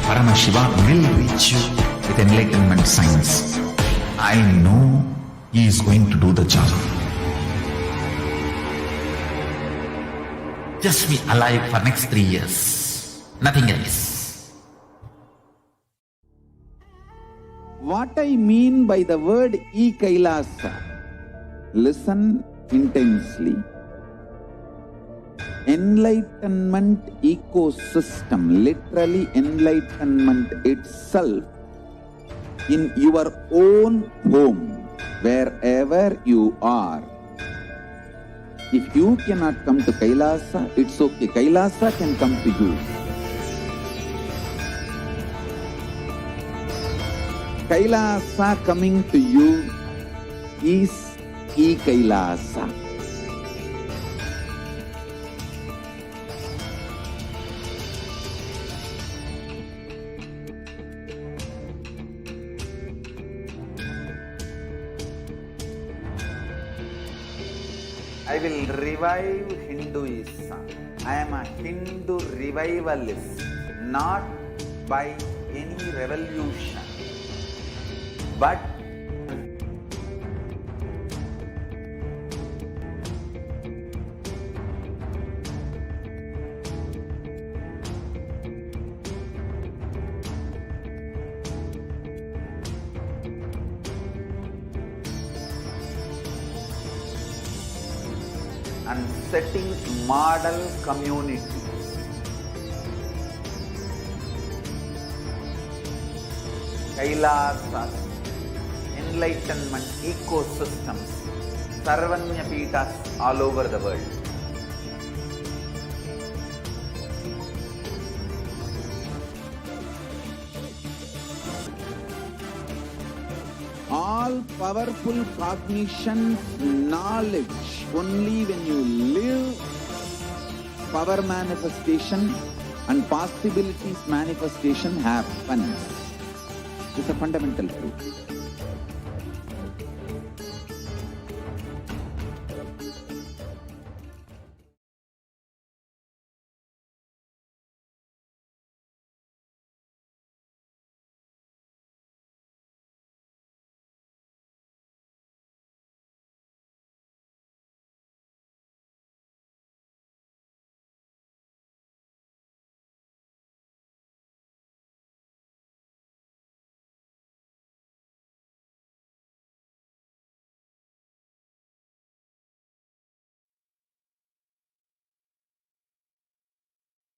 Paramashivoham will reach you with enlightenment science. I know he is going to do the job. Just be alive for next 3 years. Nothing else. What I mean by the word E-Kailasa, listen intensely. enlightenment ecosystem, literally enlightenment itself, in your own home, wherever you are. If you cannot come to Kailasa, it's okay. Kailasa can come to you. Kailasa coming to you is e-Kailasa. I will revive Hinduism. I am a Hindu revivalist, not by any revolution, but and setting model community. Kailasas, enlightenment ecosystems, Sarvanya Peethas all over the world. All powerful cognition, knowledge, only when you live, power manifestation and possibilities manifestation happens. It's a fundamental truth.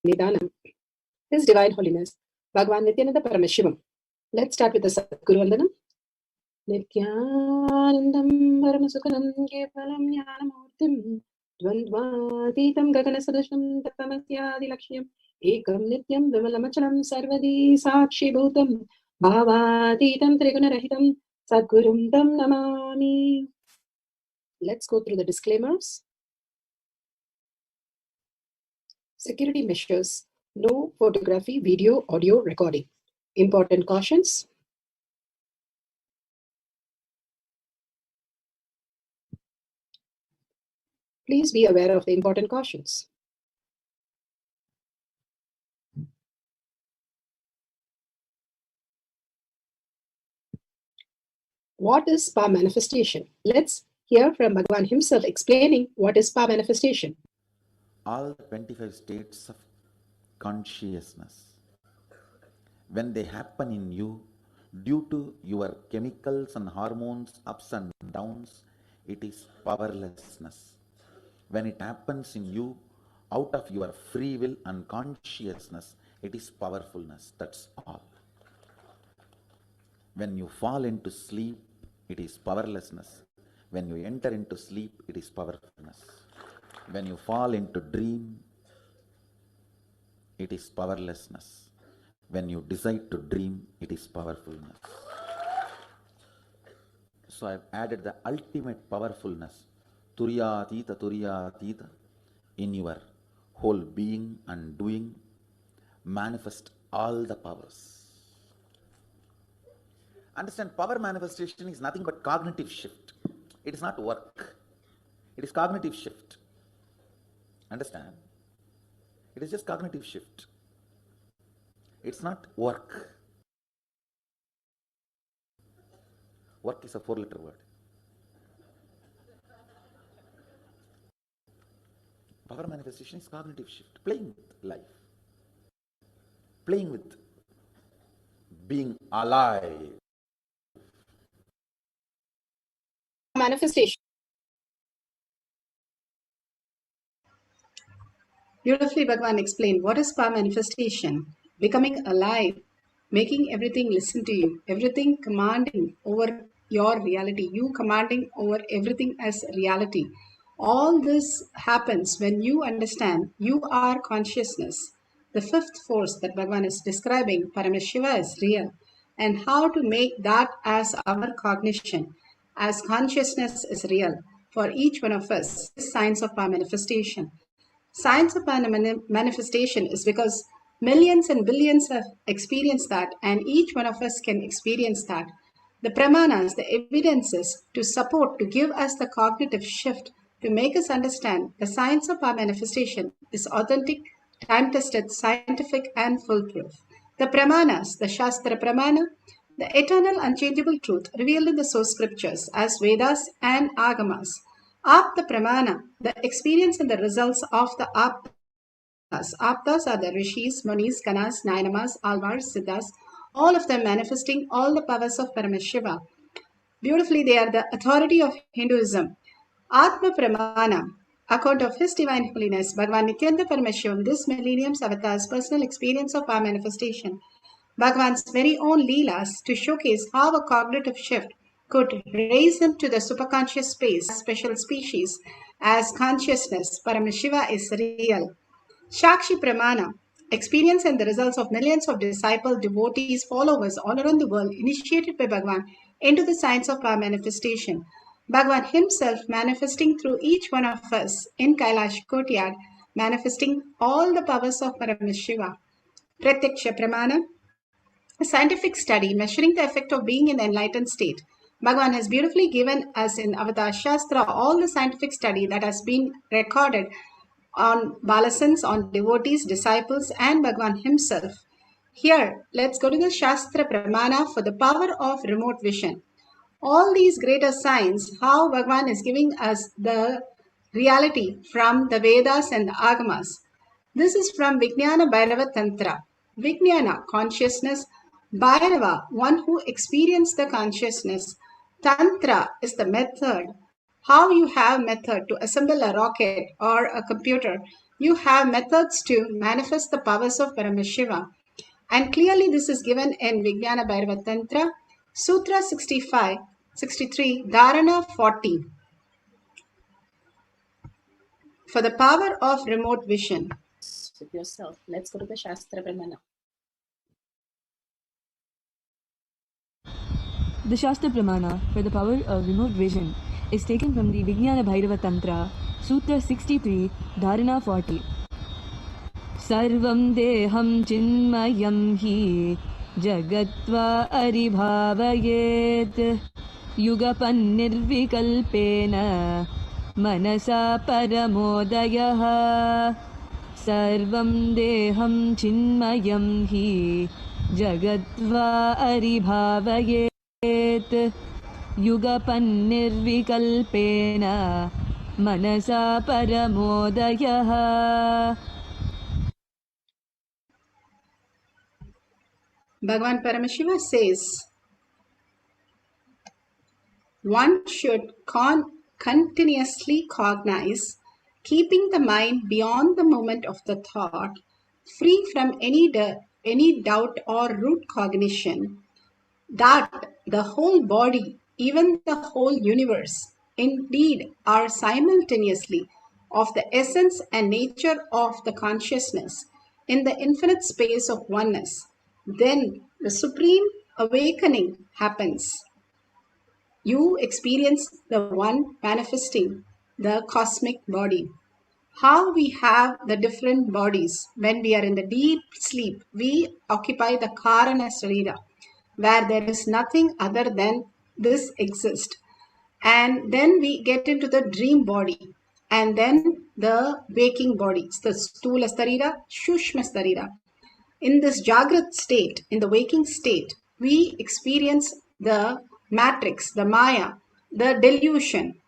Nidanam, His Divine Holiness, Bhagavan Nithyananda Paramashivam. Let's start with the Sadguru Vandanam. Nithyanandam Paramasukhanam Kevalam Jnanamurtim Dvandvatitam Gaganasadasham Tattamasyadi Lakshyam Ekam Nityam Vimalamachalam Sarvadi Sakshi Bhutam Bhavatitam Trigunarahitam Sadgurum Tam Namami. Let's go through the disclaimers. Security measures. No photography, video, audio recording. Important cautions. Please be aware of the important cautions. What is power manifestation? Let's hear from Bhagavan himself explaining what is power manifestation. All 25 states of consciousness, when they happen in you, due to your chemicals and hormones ups and downs, it is powerlessness. When it happens in you, out of your free will and consciousness, it is powerfulness. That's all. When you fall into sleep, it is powerlessness. When you enter into sleep, it is powerfulness. When you fall into dream, it is powerlessness. When you decide to dream, it is powerfulness. So I've added the ultimate powerfulness, Turiyatita, in your whole being and doing, manifest all the powers. Understand, power manifestation is nothing but cognitive shift. It is not work. It is cognitive shift. Understand? It is just cognitive shift. It's not work. Work is a 4-letter word. Power manifestation is cognitive shift. Playing with life. Playing with being alive. Manifestation. Beautifully, Bhagavan explained what is power manifestation. Becoming alive, making everything listen to you, everything commanding over your reality, you commanding over everything as reality. All this happens when you understand you are consciousness. The fifth force that Bhagavan is describing, Paramashiva, is real. And how to make that as our cognition, as consciousness is real for each one of us, is signs of power manifestation. Science of manifestation is because millions and billions have experienced that, and each one of us can experience that. The pramanas, the evidences to support, to give us the cognitive shift, to make us understand the science of our manifestation is authentic, time tested, scientific, and foolproof. The pramanas, the Shastra Pramana, the eternal unchangeable truth revealed in the source scriptures as Vedas and Agamas. Apta Pramana, the experience and the results of the Aptas. Aptas are the Rishis, Munis, Ganas, Nainamas, Alvars, Siddhas, all of them manifesting all the powers of Paramashiva. Beautifully, they are the authority of Hinduism. Atma Pramana, account of His Divine Holiness, Bhagavan Nithyananda Paramashivam, this millennium's avatar's personal experience of our manifestation. Bhagavan's very own Leelas to showcase how a cognitive shift could raise him to the superconscious space, special species, as consciousness. Paramashiva is real. Shakshi Pramana, experience and the results of millions of disciples, devotees, followers all around the world, initiated by Bhagavan into the science of power manifestation. Bhagavan himself manifesting through each one of us in Kailash Courtyard, manifesting all the powers of Paramashiva. Pratyaksha Pramana, a scientific study measuring the effect of being in the enlightened state. Bhagavan has beautifully given us in Avatar Shastra all the scientific study that has been recorded on Balasans, on devotees, disciples, and Bhagavan himself. Here, let's go to the Shastra Pramana for the power of remote vision. All these greater signs, how Bhagavan is giving us the reality from the Vedas and the Agamas. This is from Vijnana Bhairava Tantra. Vijnana, consciousness. Bhairava, one who experienced the consciousness. Tantra is the method. How you have method to assemble a rocket or a computer. You have methods to manifest the powers of Paramashiva. And clearly this is given in Vijnana Bhairava Tantra, Sutra 65, 63, Dharana 40. For the power of remote vision. With yourself. Let's go to the Shastra Pramana. The Shastra Pramana for the power of remote vision is taken from the Vijnana Bhairava Tantra, Sutra 63, Dharana 40. Sarvam deham chinmayam hi jagatva aribhavayet yugapan nirvikalpena manasa paramodayah. Sarvam deham chinmayam hi jagatva aribhavayet yugapan nirvikalpena manasa paramodayah. Bhagavan Paramashiva says, one should continuously cognize, keeping the mind beyond the moment of the thought, free from any doubt or root cognition, that the whole body, even the whole universe, indeed are simultaneously of the essence and nature of the consciousness in the infinite space of oneness. Then the supreme awakening happens. You experience the one manifesting the cosmic body. How we have the different bodies when we are in the deep sleep, we occupy the Karana Sarira, where there is nothing other than this exist. And then we get into the dream body, and then the waking body, the Stula Sarira, Shushma Sarira. In this Jagrat state, in the waking state, we experience the matrix, the Maya, the delusion.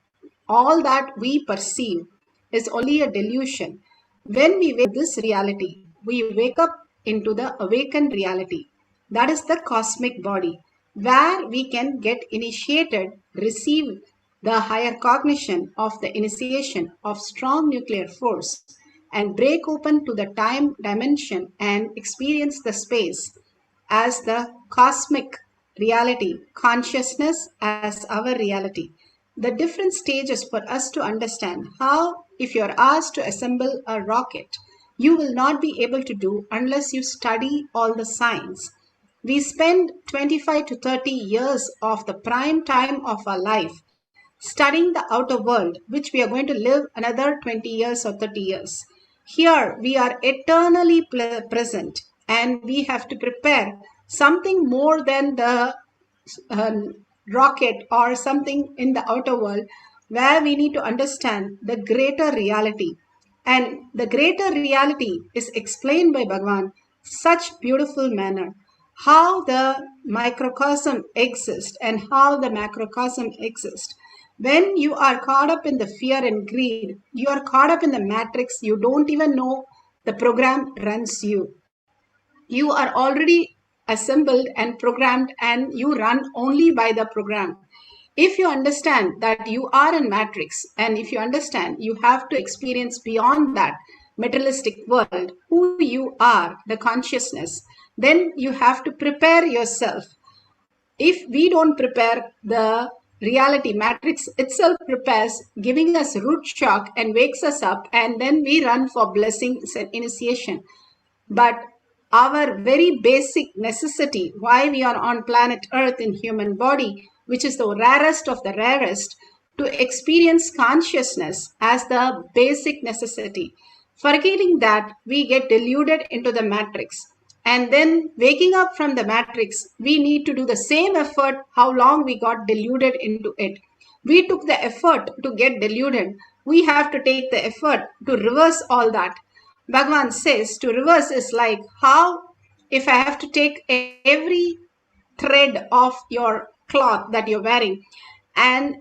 All that we perceive is only a delusion. When we wake this reality, we wake up into the awakened reality. That is the cosmic body, where we can get initiated, receive the higher cognition of the initiation of strong nuclear force, and break open to the time dimension and experience the space as the cosmic reality, consciousness as our reality. The different stages for us to understand how, if you're asked to assemble a rocket, you will not be able to do unless you study all the science. We spend 25 to 30 years of the prime time of our life studying the outer world, which we are going to live another 20 years or 30 years. Here we are eternally present, and we have to prepare something more than the rocket or something in the outer world, where we need to understand the greater reality. And the greater reality is explained by Bhagavan such beautiful manner. How the microcosm exists and how the macrocosm exists. When you are caught up in the fear and greed, you are caught up in the matrix, you don't even know the program runs you. You are already assembled and programmed, and you run only by the program. If you understand that you are in matrix, and if you understand you have to experience beyond that materialistic world who you are, the consciousness, then you have to prepare yourself. If we don't prepare, the reality matrix itself prepares, giving us root shock and wakes us up, and then we run for blessings and initiation. But our very basic necessity, why we are on planet Earth in human body, which is the rarest of the rarest, to experience consciousness as the basic necessity. Forgetting that, we get deluded into the matrix. And then waking up from the matrix, we need to do the same effort how long we got deluded into it. We took the effort to get deluded. We have to take the effort to reverse all that. Bhagavan says to reverse is like how if I have to take every thread of your cloth that you're wearing, and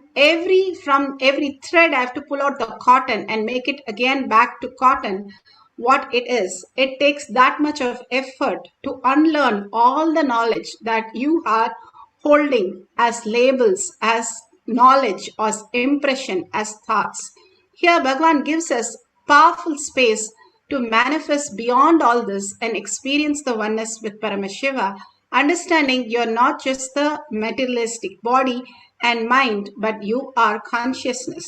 from every thread I have to pull out the cotton and make it again back to cotton, what it is. It takes that much of effort to unlearn all the knowledge that you are holding as labels, as knowledge, as impression, as thoughts. Here Bhagavan gives us powerful space to manifest beyond all this and experience the oneness with Paramashiva, understanding you're not just the materialistic body and mind, but you are consciousness.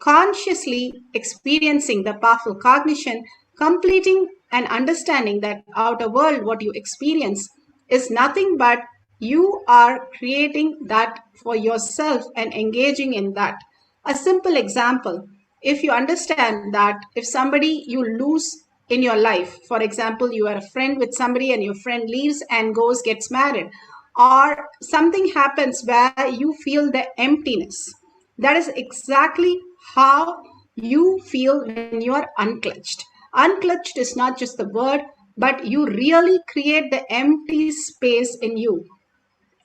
Consciously experiencing the powerful cognition, completing and understanding that outer world, what you experience, is nothing but you are creating that for yourself and engaging in that. A simple example, if you understand that if somebody you lose in your life, for example, you are a friend with somebody and your friend leaves and gets married, or something happens where you feel the emptiness, that is exactly how you feel when you are unclutched. Unclutched is not just the word, but you really create the empty space in you.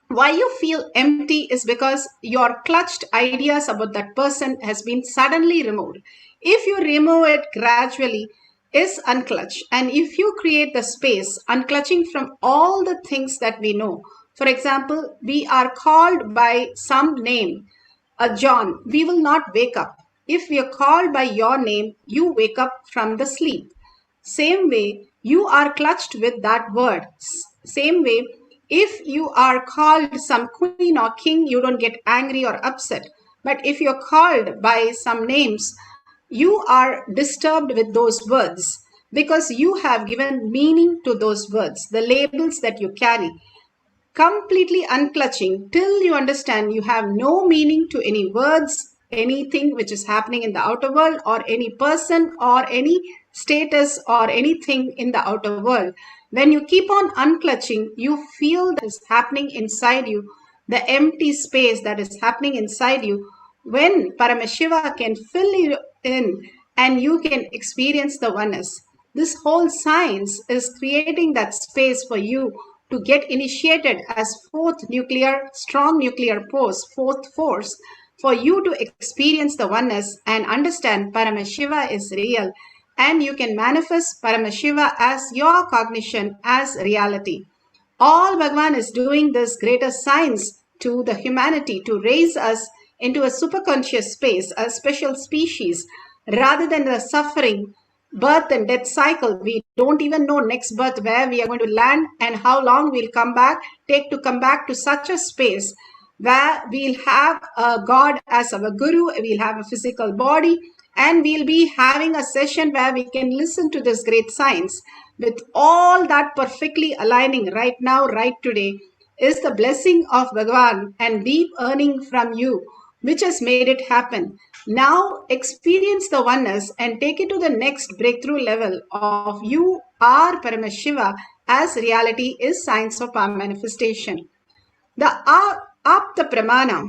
Why you feel empty is because your clutched ideas about that person has been suddenly removed. If you remove it gradually, is unclutch. And if you create the space, unclutching from all the things that we know. For example, we are called by some name, a John. We will not wake up. If we are called by your name, you wake up from the sleep. Same way, you are clutched with that word. Same way, if you are called some queen or king, you don't get angry or upset. But if you're called by some names, you are disturbed with those words because you have given meaning to those words, the labels that you carry. Completely unclutching till you understand you have no meaning to any words, anything which is happening in the outer world, or any person or any status or anything in the outer world. When you keep on unclutching, you feel that is happening inside you, the empty space that is happening inside you. When Paramashiva can fill you in and you can experience the oneness. This whole science is creating that space for you to get initiated as strong nuclear force, fourth force, for you to experience the oneness and understand Paramashiva is real, and you can manifest Paramashiva as your cognition, as reality. All Bhagavan is doing this greater science to the humanity to raise us into a superconscious space, a special species, rather than the suffering birth and death cycle. We don't even know next birth where we are going to land and how long we'll take to come back to such a space where we'll have a God as our guru, we'll have a physical body, and we'll be having a session where we can listen to this great science. With all that perfectly aligning right now, right today, is the blessing of Bhagavan and deep earning from you, which has made it happen. Now experience the oneness and take it to the next breakthrough level of you are Paramashiva, as reality is science of our manifestation. The Apta Pramana.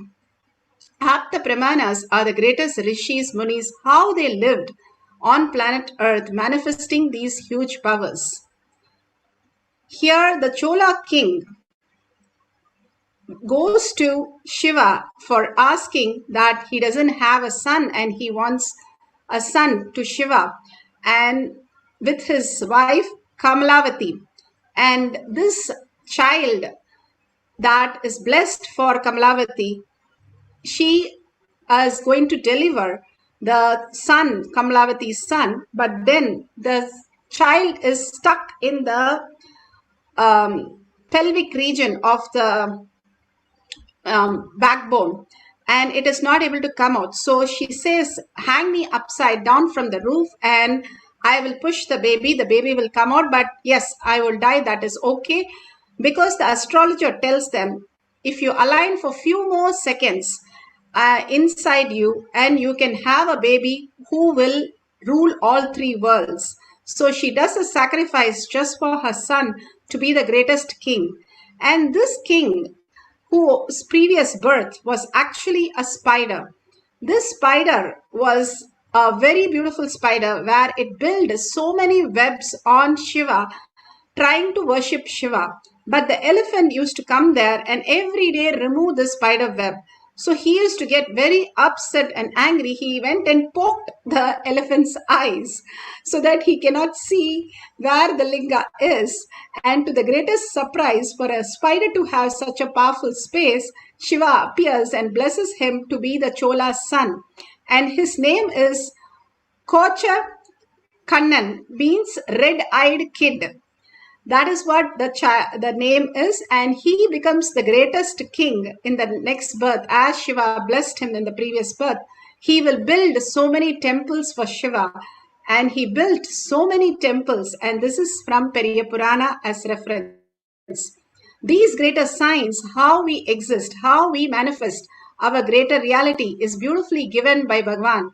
Apta Pramanas are the greatest rishis, munis, how they lived on planet Earth manifesting these huge powers. Here the Chola king goes to Shiva for asking that he doesn't have a son and he wants a son to Shiva, and with his wife Kamalavati. And this child that is blessed for Kamalavati, she is going to deliver the son, Kamalavati's son, but then the child is stuck in the pelvic region of the backbone, and it is not able to come out. So she says, hang me upside down from the roof and I will push the baby will come out, but yes, I will die, that is okay. Because the astrologer tells them, if you align for few more seconds inside you, and you can have a baby who will rule all three worlds. So she does a sacrifice just for her son to be the greatest king. And this king, whose previous birth was actually a spider. This spider was a very beautiful spider where it built so many webs on Shiva, trying to worship Shiva. But the elephant used to come there and every day remove the spider web. So he used to get very upset and angry. He went and poked the elephant's eyes so that he cannot see where the linga is. And to the greatest surprise, for a spider to have such a powerful space, Shiva appears and blesses him to be the Chola's son. And his name is Kocha Kannan, means red-eyed kid. That is what the name is, and he becomes the greatest king in the next birth. As Shiva blessed him in the previous birth, he will build so many temples for Shiva, and he built so many temples, and this is from Periya Purana as reference. These greater signs, how we exist, how we manifest our greater reality, is beautifully given by Bhagavan.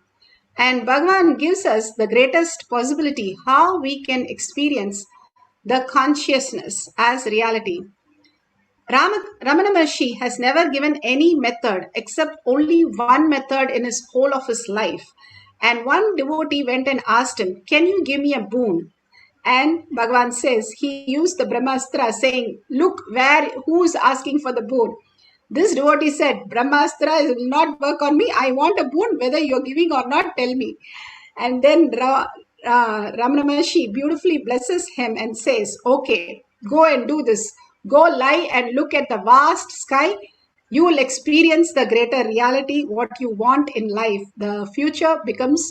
And Bhagavan gives us the greatest possibility how we can experience the consciousness as reality. Ramana Maharshi has never given any method except only one method in his whole of his life. And one devotee went and asked him, can you give me a boon? And Bhagavan says, he used the Brahmastra saying, look, who's asking for the boon? This devotee said, Brahmastra will not work on me. I want a boon, whether you're giving or not, tell me. And then Ramana Maharshi beautifully blesses him and says, okay, go and do this. Go lie and look at the vast sky. You will experience the greater reality, what you want in life. The future becomes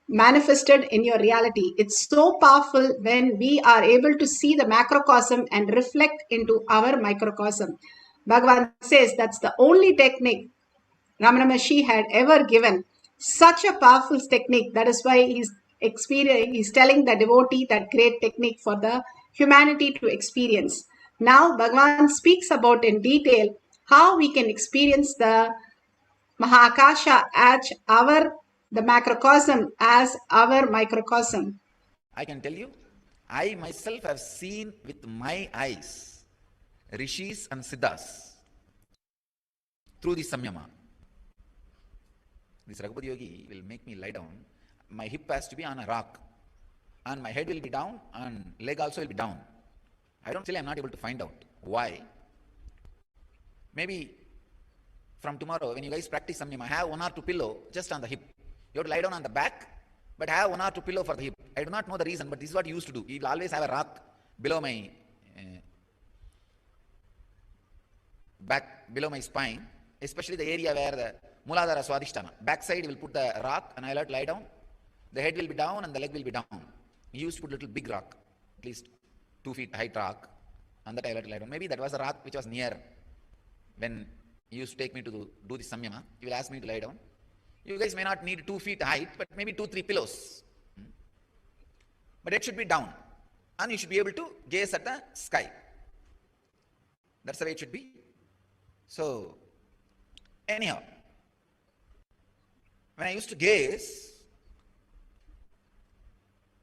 manifested in your reality. It's so powerful when we are able to see the macrocosm and reflect into our microcosm. Bhagavan says that's the only technique Ramana Maharshi had ever given. Such a powerful technique. That is why he's telling the devotee that great technique for the humanity to experience. Now Bhagavan speaks about in detail how we can experience the Mahakasha as the macrocosm as our microcosm. I can tell you, I myself have seen with my eyes rishis and siddhas through the samyama. This Raghupati Yogi will make me lie down. My hip has to be on a rock, and my head will be down, and leg also will be down. I don't say I'm not able to find out why. Maybe from tomorrow, when you guys practice samyama, have one or two pillow just on the hip. You have to lie down on the back, but have one or two pillow for the hip. I do not know the reason, but this is what you used to do. You will always have a rock below my back, below my spine, especially the area where the Muladhara Swadhisthana. Back side, you will put the rock, and I will lie down. The head will be down and the leg will be down. he used to put a little big rock, at least 2 feet height rock, on that I let lie down. Maybe that was a rock which was near when he used to take me to do the samyama. He will ask me to lie down. You guys may not need 2 feet height, but maybe 2-3 pillows. But it should be down. And you should be able to gaze at the sky. That's the way it should be. So, anyhow, when I used to gaze,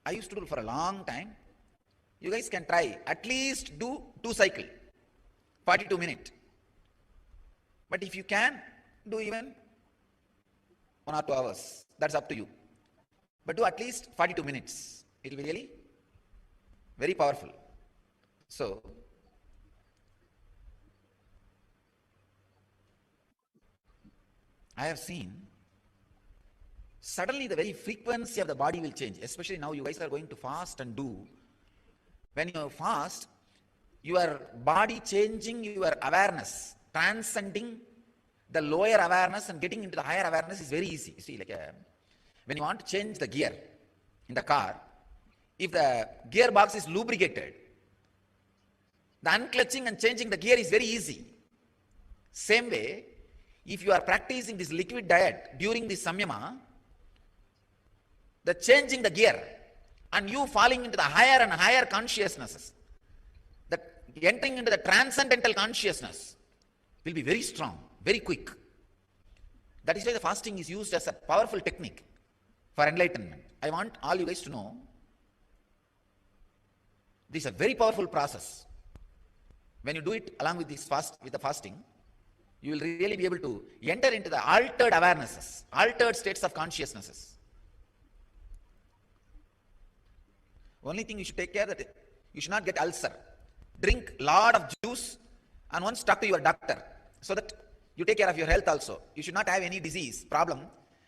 I used to do it for a long time. You guys can try, at least do 2 cycles, 42 minutes. But if you can, do even 1 or 2 hours. That's up to you. But do at least 42 minutes. It will be really very powerful. So, I have seen suddenly the very frequency of the body will change. Especially now you guys are going to fast and do. When you fast, your body changing your awareness, transcending the lower awareness and getting into the higher awareness is very easy. You see, like when you want to change the gear in the car, if the gearbox is lubricated, the unclutching and changing the gear is very easy. Same way, if you are practicing this liquid diet during the samyama, the changing the gear and you falling into the higher and higher consciousnesses, the entering into the transcendental consciousness will be very strong, very quick. That is why the fasting is used as a powerful technique for enlightenment. I want all you guys to know this is a very powerful process. When you do it along with this with the fasting, you will really be able to enter into the altered awarenesses, altered states of consciousnesses. Only thing you should take care that you should not get ulcer. Drink lot of juice and once talk to your doctor so that you take care of your health also. You should not have any disease, problem,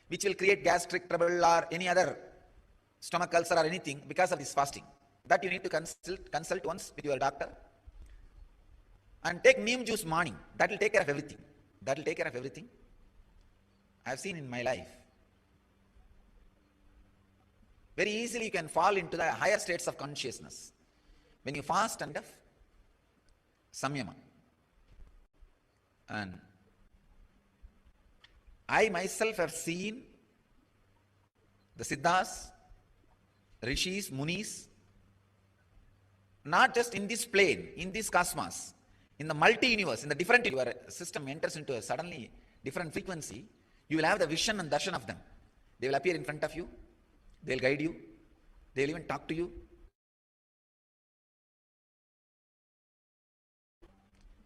which will create gastric trouble or any other stomach ulcer or anything because of this fasting. That you need to consult once with your doctor. And take neem juice morning. That will take care of everything. That will take care of everything. I have seen in my life. Very easily you can fall into the higher states of consciousness when you fast and samyama. And I myself have seen the Siddhas, Rishis, Munis, not just in this plane, in this cosmos, in the multi-universe, in the different, your system enters into a suddenly different frequency, you will have the vision and darshan of them. They will appear in front of you, they will guide you, they will even talk to you.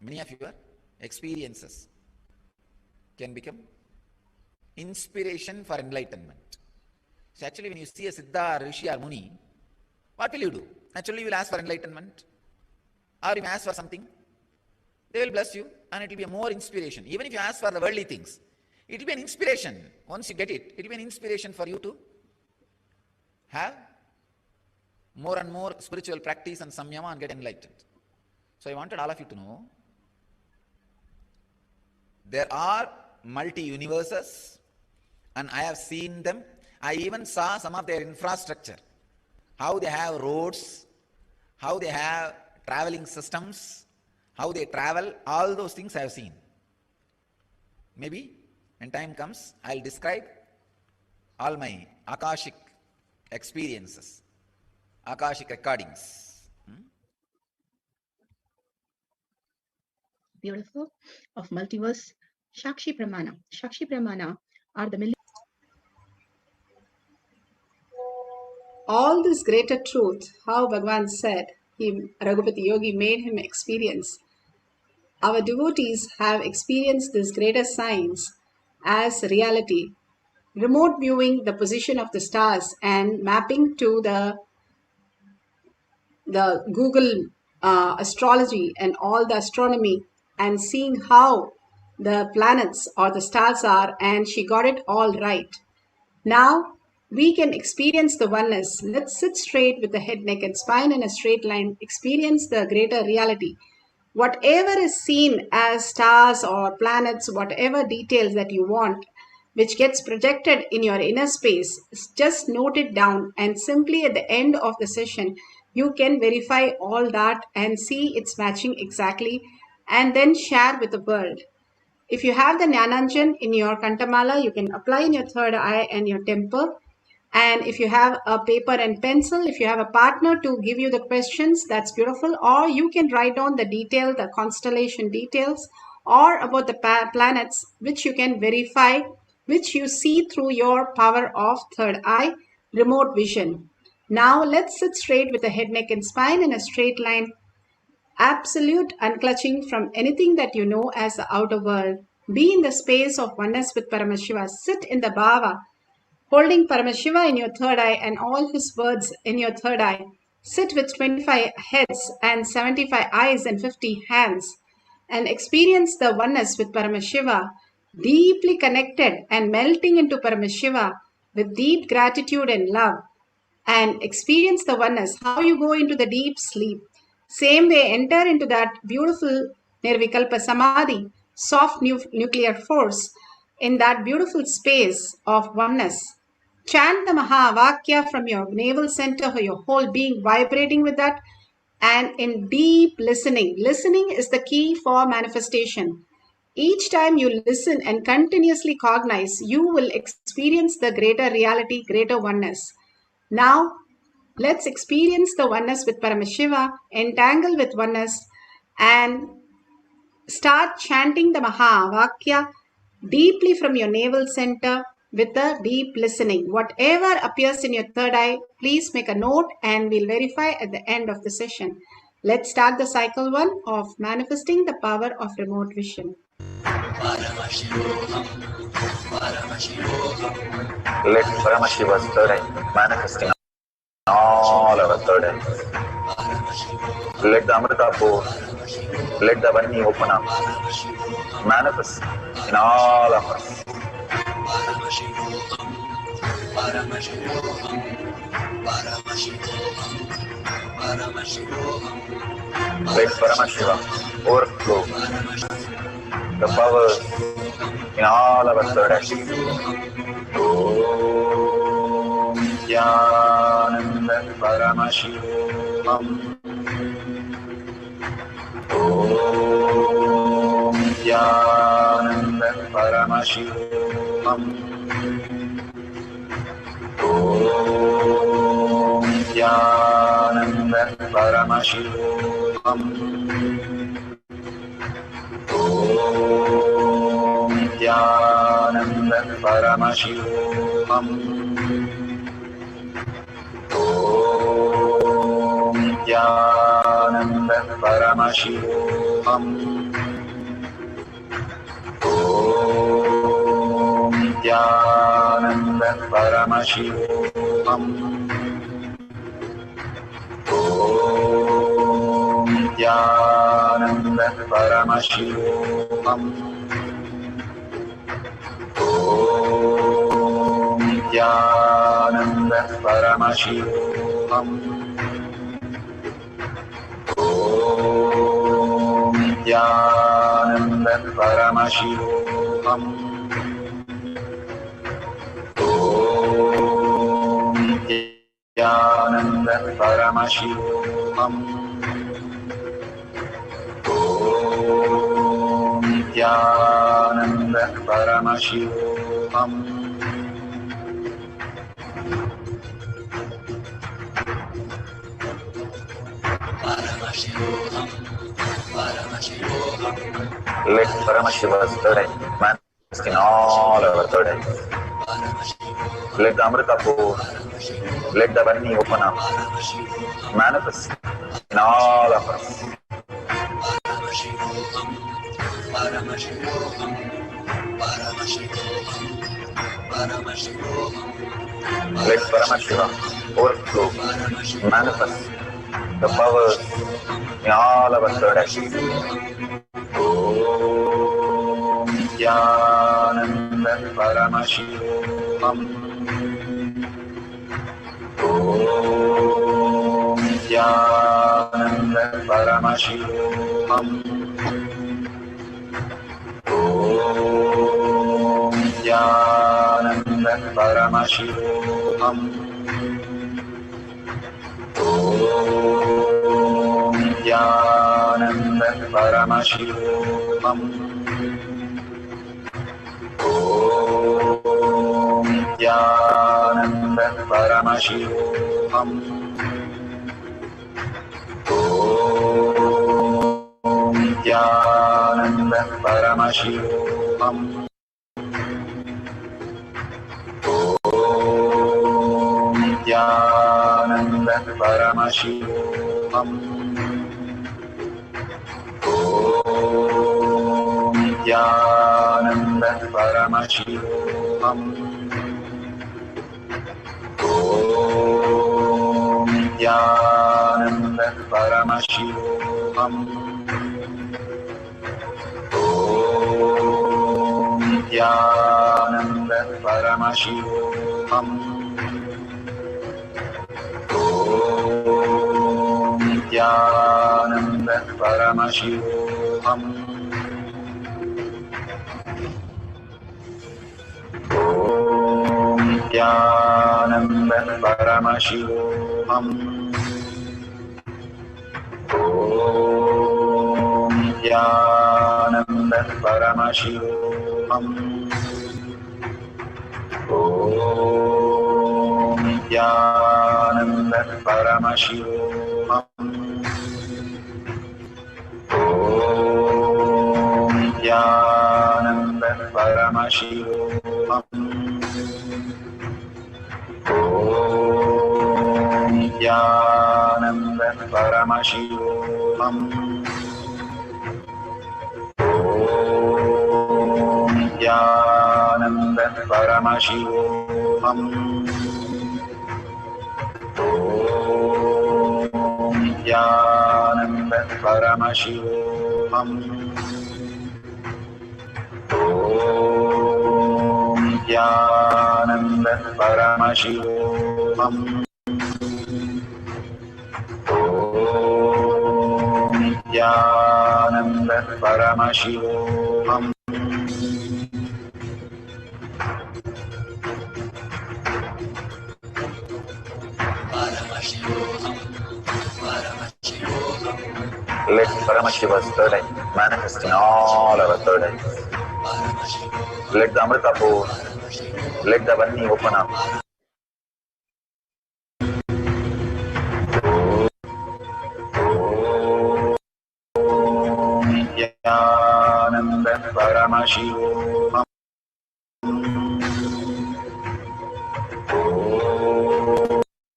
Many of your experiences can become inspiration for enlightenment. So actually when you see a Siddha, Rishi or Muni, what will you do? Naturally you will ask for enlightenment or you may ask for something. They will bless you and it will be a more inspiration. Even if you ask for the worldly things, it will be an inspiration. Once you get it, it will be an inspiration for you to have more and more spiritual practice and samyama and get enlightened. So I wanted all of you to know there are multi-universes and I have seen them. I even saw some of their infrastructure, how they have roads, how they have traveling systems, how they travel, all those things I have seen. Maybe when time comes, I'll describe all my Akashic experiences, Akashic recordings. Beautiful, of multiverse. Shakshi Pramana. Shakshi Pramana are the All this greater truth, how Bhagavan said, Raghupati Yogi made him experience. Our devotees have experienced this greater science as reality. Remote viewing the position of the stars and mapping to the Google astrology and all the astronomy and seeing how the planets or the stars are, and she got it all right. Now we can experience the oneness. Let's sit straight with the head, neck and spine in a straight line. Experience the greater reality. Whatever is seen as stars or planets, whatever details that you want, which gets projected in your inner space, just note it down, and simply at the end of the session, you can verify all that and see it's matching exactly, and then share with the world. If you have the Jnananjan in your Kantamala, you can apply in your third eye and your temple. And if you have a paper and pencil, if you have a partner to give you the questions, that's beautiful. Or you can write down the detail, the constellation details, or about the planets, which you can verify, which you see through your power of third eye, remote vision. Now let's sit straight with the head, neck, and spine in a straight line. Absolute unclutching from anything that you know as the outer world. Be in the space of oneness with Paramashiva. Sit in the bhava, holding Paramashiva in your third eye and all his words in your third eye. Sit with 25 heads and 75 eyes and 50 hands and experience the oneness with Paramashiva, deeply connected and melting into Paramashiva with deep gratitude and love, and experience the oneness, how you go into the deep sleep. Same way, enter into that beautiful Nirvikalpa Samadhi, soft nuclear force, in that beautiful space of oneness. Chant the Mahavakya from your navel center, or your whole being vibrating with that, and in deep listening. Listening is the key for manifestation. Each time you listen and continuously cognize, you will experience the greater reality, greater oneness. Now, let's experience the oneness with Paramashiva, entangle with oneness, and start chanting the Mahavakya deeply from your navel center with a deep listening. Whatever appears in your third eye, please make a note and we'll verify at the end of the session. Let's start the cycle 1 of manifesting the power of remote vision. Let Paramashiva's third eye manifest in all our third eyes. Let the Amrita pour, let the Vani open up, manifest in all of us. Let Paramashiva overflow the power in all our third eyes. Om Nithyananda Paramashivam. Om Nithyananda Paramashivam. Om Nithyananda Paramashivam. Om Nithyananda Paramashivam. Om Nithyananda Paramashivam. Om Nithyananda Paramashivam. Om Nithyananda Paramashivam. Om Nithyananda Paramashivam. Om Nithyananda Paramashivam. Om Nithyananda Paramashivam. Om Nithyananda Paramashivam. Let Paramashiva's third eye manifest in all our third eyes. Let the Amrita pour, let the Vani open up, manifest in all of us. Let Paramashiva overflow, manifest the powers in all our third eyes. Om Nithyananda Paramashivam. Om Nithyananda Paramashivam. Om Nithyananda Paramashivoham. Om Nithyananda Paramashivoham. Om Nithyananda Paramashivoham. Om Nithyananda Paramashivoham. Om Nithyananda Paramashivoham. Om Nithyananda Paramashivoham. Om Nithyananda Paramashivoham. Om Nithyananda Paramashivoham. Om Nithyananda Paramashivoham. Om Nithyananda Paramashivoham. Om Nithyananda Paramashivoham. Om Nithyananda Paramashivoham. Om Nithyananda Paramashivoham. Om Nithyananda Paramashivoham. Om Nithyananda Paramashivoham. Om Nithyananda Paramashivoham. Om Nithyananda Paramashivoham. Om Nithyananda Paramashivoham. Let Paramashiva's third eye manifest in all our third eyes. Let the Amrita pour, let the Vani open up. Om Nithyananda Paramashivoham.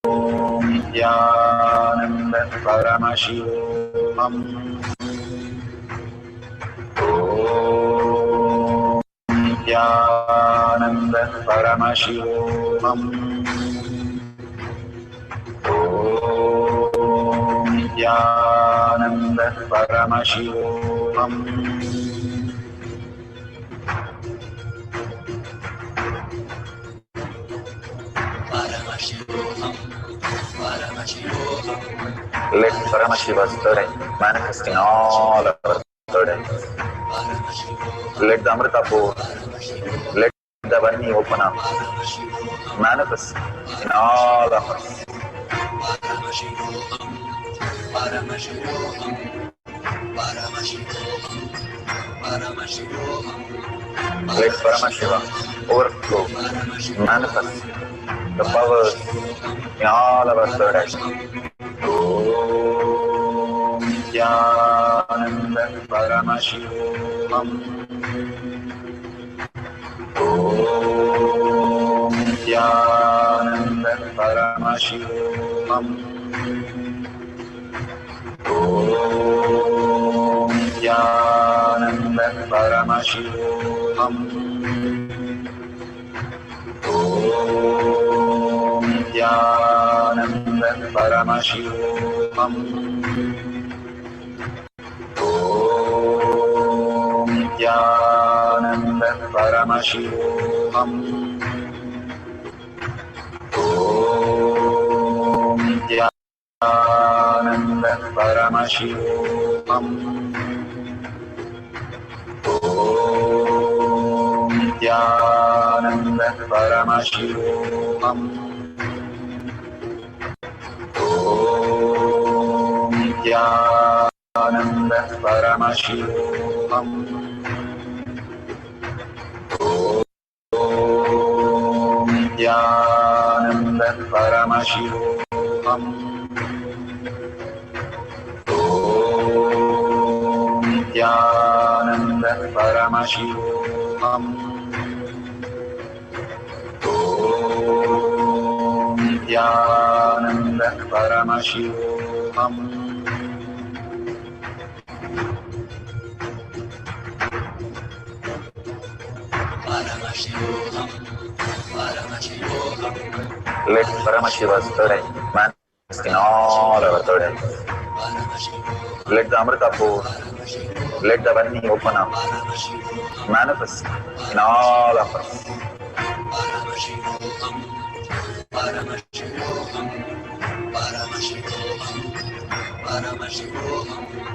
Om Nithyananda Paramashivoham. Om Nithyananda Paramashivoham. Om Nithyananda Paramashivoham. Let Paramashiva's third eye manifest in all our third eyes. Let the Amrita pour, let the Vani open up, manifest in all of us. Let Paramashiva overflow, manifest the powers in all our third eyes. Om Nithyananda Paramashivoham. Om Nithyananda Paramashivoham. Om Nithyananda Paramashivoham. Om Nithyananda Paramashivoham. Om Nithyananda Paramashivoham. Om Nithyananda Paramashivoham. Om Nithyananda Paramashivoham. Om Nithyananda Paramashivam. Om Nithyananda Paramashivam. Om Nithyananda Paramashivam. Om Nithyananda Paramashivoham. Paramashivoham, Paramashivoham, Let Paramashiva's third eye manifest in all our third eyes. Let the Amrita pour, let the Vani open up, manifest in all of us. Paramashivoham, Paramashivoham, Paramashivoham, Paramashivoham.